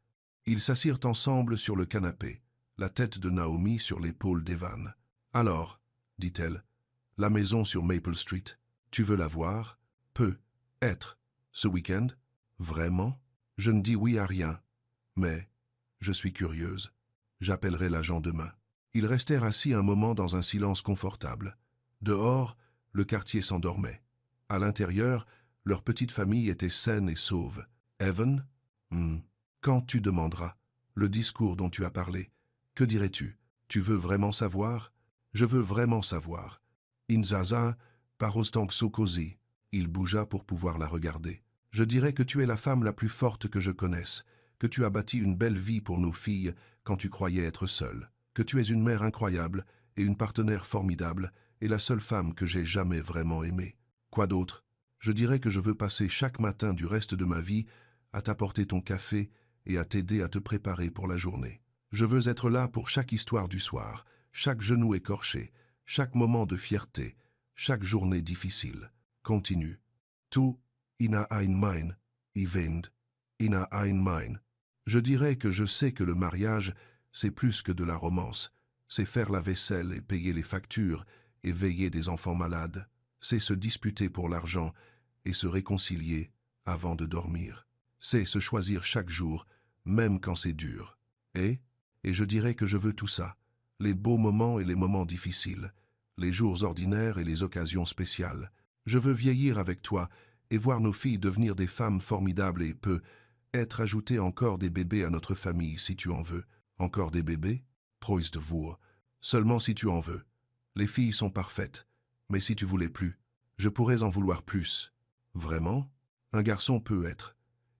Speaker 1: Ils s'assirent ensemble sur le canapé, la tête de Naomi sur l'épaule d'Evan. « Alors, » dit-elle, « la maison sur Maple Street, tu veux la voir? Peut être. Ce week-end? Vraiment? Je ne dis oui à rien. Mais je suis curieuse. J'appellerai l'agent demain. » Ils restèrent assis un moment dans un silence confortable. Dehors, le quartier s'endormait. À l'intérieur, leur petite famille était saine et sauve. Evan? Quand tu demanderas, le discours dont tu as parlé, que dirais-tu? Tu veux vraiment savoir? Je veux vraiment savoir. Inzaza, parostanksokosi. Il bougea pour pouvoir la regarder. Je dirais que tu es la femme la plus forte que je connaisse, que tu as bâti une belle vie pour nos filles quand tu croyais être seule, que tu es une mère incroyable et une partenaire formidable et la seule femme que j'ai jamais vraiment aimée. Quoi d'autre? Je dirais que je veux passer chaque matin du reste de ma vie à t'apporter ton café et à t'aider à te préparer pour la journée. Je veux être là pour chaque histoire du soir, chaque genou écorché, chaque moment de fierté, chaque journée difficile. Continue. Tout ina ein mein, evend, ina ein mein. Je dirais que je sais que le mariage, c'est plus que de la romance. C'est faire la vaisselle et payer les factures et veiller des enfants malades. C'est se disputer pour l'argent et se réconcilier avant de dormir. C'est se choisir chaque jour, même quand c'est dur. Et je dirais que je veux tout ça. Les beaux moments et les moments difficiles, les jours ordinaires et les occasions spéciales. Je veux vieillir avec toi et voir nos filles devenir des femmes formidables et être ajouter encore des bébés à notre famille si tu en veux. Encore des bébés? Prois de vous. Seulement si tu en veux. Les filles sont parfaites, mais si tu voulais plus, je pourrais en vouloir plus. Vraiment? Un garçon peut être,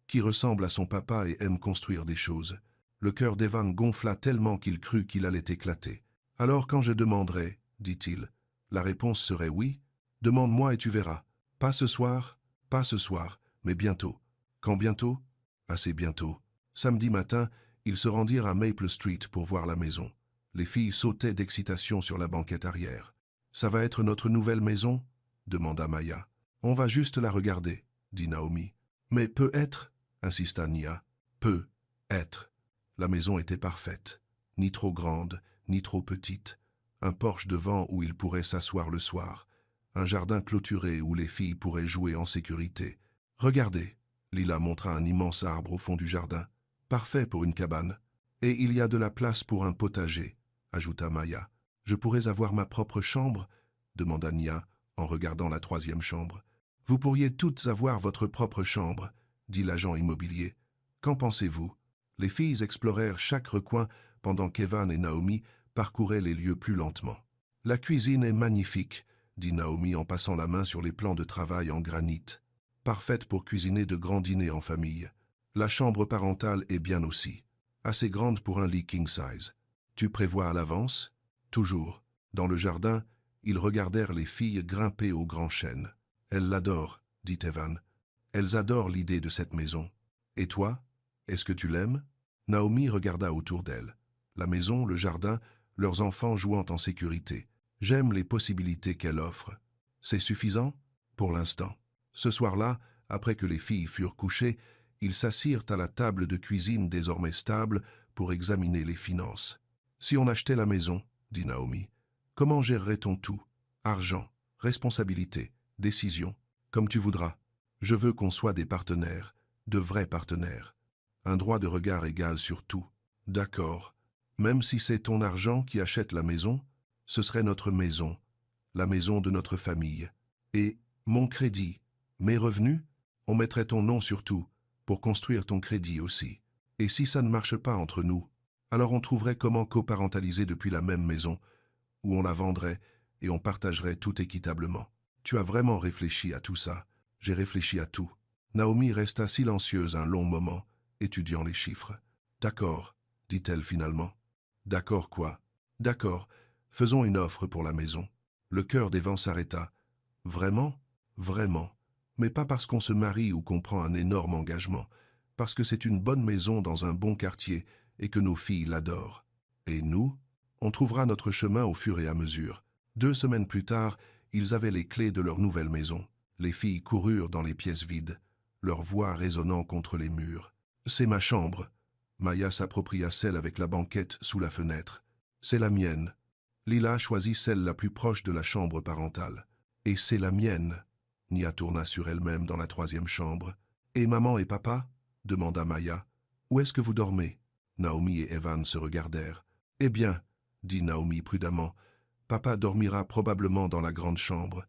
Speaker 1: qui ressemble à son papa et aime construire des choses. Le cœur d'Evan gonfla tellement qu'il crut qu'il allait éclater. « Alors quand je demanderai, dit-il, la réponse serait oui. Demande-moi et tu verras. Pas ce soir, mais bientôt. Quand bientôt? Assez bientôt. » Samedi matin, ils se rendirent à Maple Street pour voir la maison. Les filles sautaient d'excitation sur la banquette arrière. « Ça va être notre nouvelle maison ?» demanda Maya. « On va juste la regarder, » dit Naomi. « Mais peut être, » insista Nia. « Peut être. » La maison était parfaite. Ni trop grande, ni trop petite. Un porche devant où ils pourraient s'asseoir le soir. Un jardin clôturé où les filles pourraient jouer en sécurité. « Regardez !» Lila montra un immense arbre au fond du jardin. « Parfait pour une cabane. Et il y a de la place pour un potager, » ajouta Maya. « Je pourrais avoir ma propre chambre ?» demanda Nia en regardant la troisième chambre. « Vous pourriez toutes avoir votre propre chambre, » dit l'agent immobilier. « Qu'en pensez-vous » Les filles explorèrent chaque recoin pendant qu'Evan et Naomi parcouraient les lieux plus lentement. « La cuisine est magnifique, » dit Naomi en passant la main sur les plans de travail en granit. « Parfaite pour cuisiner de grands dîners en famille. La chambre parentale est bien aussi. Assez grande pour un lit king size. Tu prévois à l'avance ? » Toujours. Dans le jardin, ils regardèrent les filles grimper au grand chêne. « Elles l'adorent, » dit Evan. « Elles adorent l'idée de cette maison. Et toi ? Est-ce que tu l'aimes ?» Naomi regarda autour d'elle. La maison, le jardin, leurs enfants jouant en sécurité. « J'aime les possibilités qu'elle offre. » « C'est suffisant ? » Pour l'instant. Ce soir-là, après que les filles furent couchées, ils s'assirent à la table de cuisine désormais stable pour examiner les finances. « Si on achetait la maison, » dit Naomi, « comment gérerait-on tout ? Argent, responsabilité, décision, comme tu voudras. Je veux qu'on soit des partenaires, de vrais partenaires. Un droit de regard égal sur tout. D'accord. Même si c'est ton argent qui achète la maison, ce serait notre maison, la maison de notre famille. Et mon crédit, mes revenus, on mettrait ton nom sur tout, pour construire ton crédit aussi. Et si ça ne marche pas entre nous, alors on trouverait comment coparentaliser depuis la même maison, où on la vendrait et on partagerait tout équitablement. Tu as vraiment réfléchi à tout ça. J'ai réfléchi à tout. » Naomi resta silencieuse un long moment, étudiant les chiffres. « D'accord, » dit-elle finalement. « D'accord quoi ? D'accord, faisons une offre pour la maison. » Le cœur d'Evan s'arrêta. « Vraiment ? Vraiment. Mais pas parce qu'on se marie ou qu'on prend un énorme engagement, parce que c'est une bonne maison dans un bon quartier et que nos filles l'adorent. Et nous ? On trouvera notre chemin au fur et à mesure. » 2 semaines plus tard, ils avaient les clés de leur nouvelle maison. Les filles coururent dans les pièces vides, leur voix résonnant contre les murs. « C'est ma chambre. » Maya s'appropria celle avec la banquette sous la fenêtre. « C'est la mienne. » Lila choisit celle la plus proche de la chambre parentale. « Et c'est la mienne. » Nia tourna sur elle-même dans la troisième chambre. « Et maman et papa ?» demanda Maya. « Où est-ce que vous dormez ?» Naomi et Evan se regardèrent. « Eh bien, » dit Naomi prudemment, « papa dormira probablement dans la grande chambre.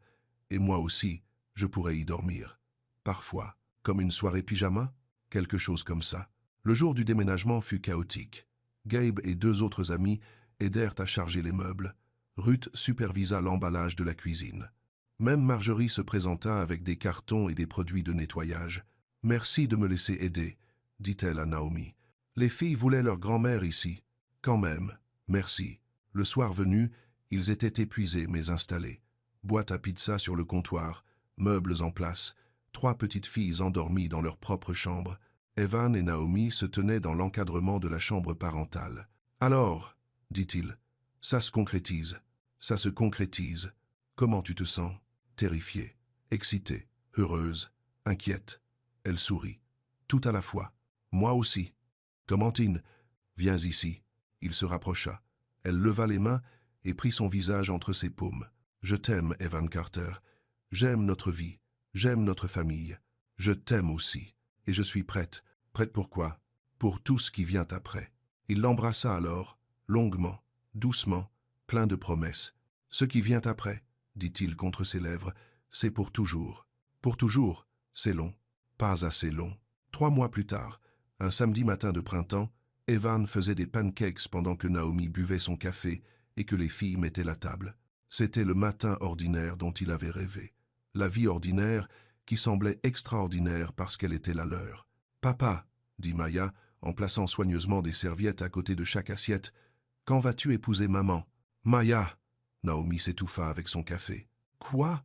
Speaker 1: Et moi aussi, je pourrais y dormir. Parfois, comme une soirée pyjama, quelque chose comme ça. » Le jour du déménagement fut chaotique. Gabe et 2 autres amis aidèrent à charger les meubles. Ruth supervisa l'emballage de la cuisine. Même Marjorie se présenta avec des cartons et des produits de nettoyage. « Merci de me laisser aider, » dit-elle à Naomi. « Les filles voulaient leur grand-mère ici. Quand même, merci. » Le soir venu, ils étaient épuisés mais installés. Boîte à pizza sur le comptoir, meubles en place, 3 petites filles endormies dans leur propre chambre. Evan et Naomi se tenaient dans l'encadrement de la chambre parentale. « Alors, » dit-il, « ça se concrétise. Ça se concrétise. Comment tu te sens ? » Terrifiée, excitée, heureuse, inquiète. Elle sourit. Tout à la fois. « Moi aussi. »« Clémentine, viens ici. » Il se rapprocha. Elle leva les mains et prit son visage entre ses paumes. « Je t'aime, Evan Carter. J'aime notre vie. J'aime notre famille. Je t'aime aussi. Et je suis prête. Prête pour quoi ? Pour tout ce qui vient après. » Il l'embrassa alors, longuement, doucement, plein de promesses. « Ce qui vient après, » dit-il contre ses lèvres, « c'est pour toujours. Pour toujours, c'est long. Pas assez long. » 3 mois plus tard, un samedi matin de printemps, Evan faisait des pancakes pendant que Naomi buvait son café et que les filles mettaient la table. C'était le matin ordinaire dont il avait rêvé. La vie ordinaire qui semblait extraordinaire parce qu'elle était la leur. « Papa » dit Maya en plaçant soigneusement des serviettes à côté de chaque assiette. « Quand vas-tu épouser maman ?»« Maya !» Naomi s'étouffa avec son café. « Quoi ?»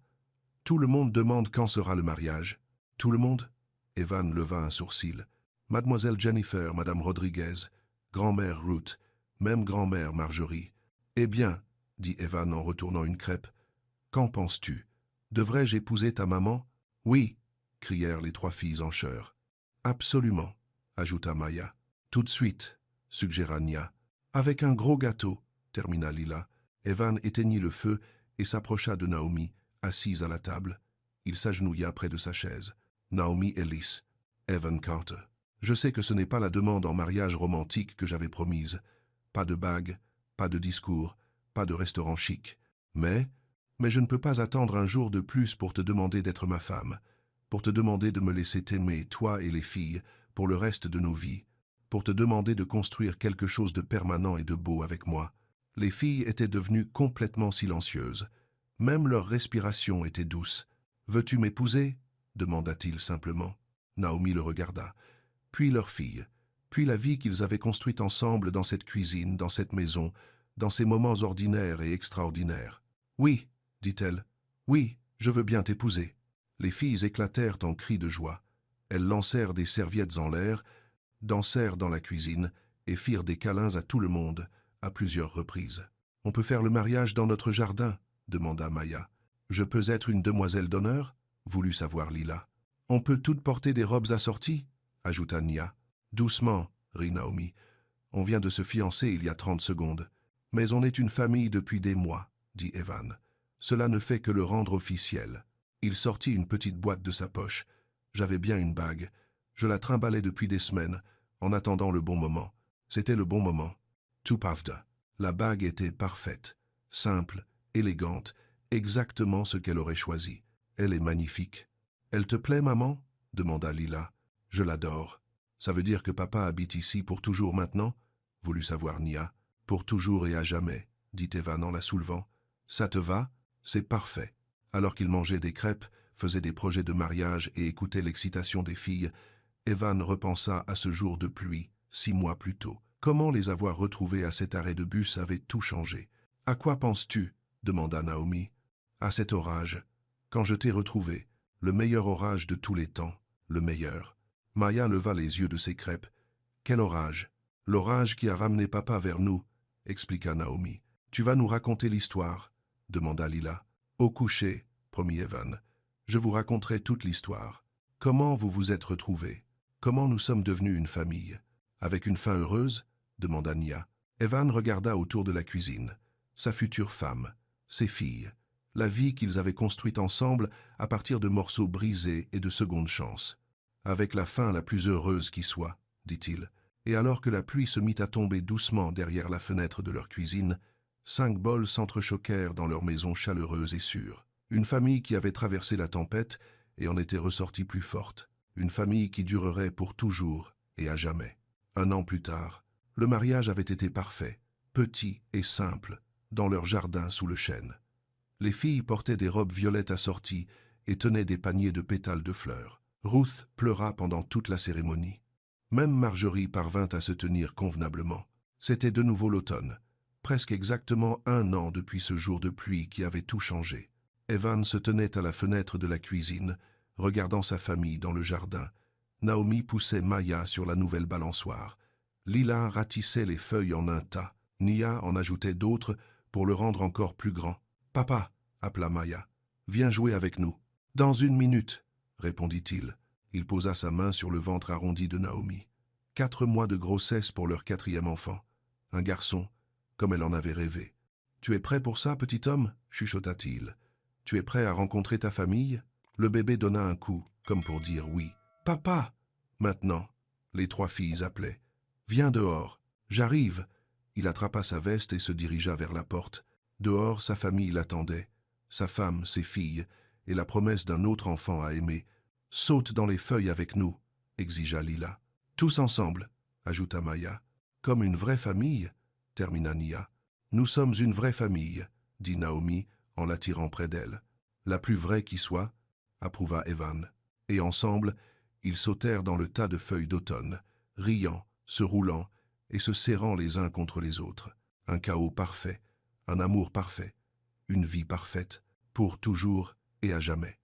Speaker 1: Tout le monde demande quand sera le mariage. Tout le monde? Evan leva un sourcil. Mademoiselle Jennifer, Madame Rodriguez, grand-mère Ruth, même grand-mère Marjorie. Eh bien, dit Evan en retournant une crêpe, qu'en penses-tu? Devrais-je épouser ta maman? Oui, crièrent les 3 filles en chœur. Absolument, ajouta Maya. Tout de suite, suggéra Nia. Avec un gros gâteau, termina Lila. Evan éteignit le feu et s'approcha de Naomi, assise à la table. Il s'agenouilla près de sa chaise. Naomi Ellis, Evan Carter. Je sais que ce n'est pas la demande en mariage romantique que j'avais promise. Pas de bague, pas de discours, pas de restaurant chic. Mais je ne peux pas attendre un jour de plus pour te demander d'être ma femme, pour te demander de me laisser t'aimer, toi et les filles, pour le reste de nos vies, pour te demander de construire quelque chose de permanent et de beau avec moi. Les filles étaient devenues complètement silencieuses. Même leur respiration était douce. « Veux-tu m'épouser » demanda-t-il simplement. Naomi le regarda. Puis leur fille, puis la vie qu'ils avaient construite ensemble dans cette cuisine, dans cette maison, dans ces moments ordinaires et extraordinaires. « Oui, dit-elle, oui, je veux bien t'épouser. » Les filles éclatèrent en cris de joie. Elles lancèrent des serviettes en l'air, dansèrent dans la cuisine et firent des câlins à tout le monde, à plusieurs reprises. « On peut faire le mariage dans notre jardin ?» demanda Maya. « Je peux être une demoiselle d'honneur ?» voulut savoir Lila. « On peut toutes porter des robes assorties ?» ajouta Nia. « Doucement, rit Naomi. On vient de se fiancer il y a 30 secondes. Mais on est une famille depuis des mois, dit Evan. Cela ne fait que le rendre officiel. » Il sortit une petite boîte de sa poche. J'avais bien une bague. Je la trimballais depuis des semaines, en attendant le bon moment. C'était le bon moment. Tout pavda. La bague était parfaite, simple, élégante, exactement ce qu'elle aurait choisi. Elle est magnifique. « Elle te plaît, maman ?» demanda Lila. « Je l'adore. Ça veut dire que papa habite ici pour toujours maintenant ?» voulut savoir Nia. « Pour toujours et à jamais, » dit Evan en la soulevant. « Ça te va? C'est parfait. » Alors qu'il mangeait des crêpes, faisait des projets de mariage et écoutait l'excitation des filles, Evan repensa à ce jour de pluie, 6 mois plus tôt. Comment les avoir retrouvés à cet arrêt de bus avait tout changé. « À quoi penses-tu » demanda Naomi. « À cet orage. Quand je t'ai retrouvé, le meilleur orage de tous les temps, le meilleur. » Maya leva les yeux de ses crêpes. « Quel orage? L'orage qui a ramené papa vers nous, » expliqua Naomi. « Tu vas nous raconter l'histoire » demanda Lila. « Au coucher, » promit Evan. « Je vous raconterai toute l'histoire. Comment vous vous êtes retrouvés? Comment nous sommes devenus une famille? Avec une fin heureuse » demanda Nia. Evan regarda autour de la cuisine. Sa future femme, ses filles, la vie qu'ils avaient construite ensemble à partir de morceaux brisés et de secondes chances. « Avec la fin la plus heureuse qui soit, » dit-il. Et alors que la pluie se mit à tomber doucement derrière la fenêtre de leur cuisine, 5 bols s'entrechoquèrent dans leur maison chaleureuse et sûre. Une famille qui avait traversé la tempête et en était ressortie plus forte. Une famille qui durerait pour toujours et à jamais. 1 an plus tard, le mariage avait été parfait, petit et simple, dans leur jardin sous le chêne. Les filles portaient des robes violettes assorties et tenaient des paniers de pétales de fleurs. Ruth pleura pendant toute la cérémonie. Même Marjorie parvint à se tenir convenablement. C'était de nouveau l'automne, presque exactement 1 an depuis ce jour de pluie qui avait tout changé. Evan se tenait à la fenêtre de la cuisine, regardant sa famille dans le jardin. Naomi poussait Maya sur la nouvelle balançoire. Lila ratissait les feuilles en un tas. Nia en ajoutait d'autres pour le rendre encore plus grand. « Papa » appela Maya. « Viens jouer avec nous. »« Dans 1 minute » répondit-il. Il posa sa main sur le ventre arrondi de Naomi. 4 mois de grossesse pour leur 4e enfant. Un garçon, comme elle en avait rêvé. « Tu es prêt pour ça, petit homme » chuchota-t-il. « Tu es prêt à rencontrer ta famille ?» Le bébé donna un coup, comme pour dire oui. « Papa !» Maintenant, les 3 filles appelaient. « Viens dehors. J'arrive !» Il attrapa sa veste et se dirigea vers la porte. Dehors, sa famille l'attendait. Sa femme, ses filles, et la promesse d'un autre enfant à aimer. « Saute dans les feuilles avec nous !» exigea Lila. « Tous ensemble !» ajouta Maya. « Comme une vraie famille !» termina Nia. « Nous sommes une vraie famille !» dit Naomi en l'attirant près d'elle. « La plus vraie qui soit !» approuva Evan. Et ensemble, ils sautèrent dans le tas de feuilles d'automne, riant, se roulant et se serrant les uns contre les autres. Un chaos parfait, un amour parfait, une vie parfaite, pour toujours et à jamais.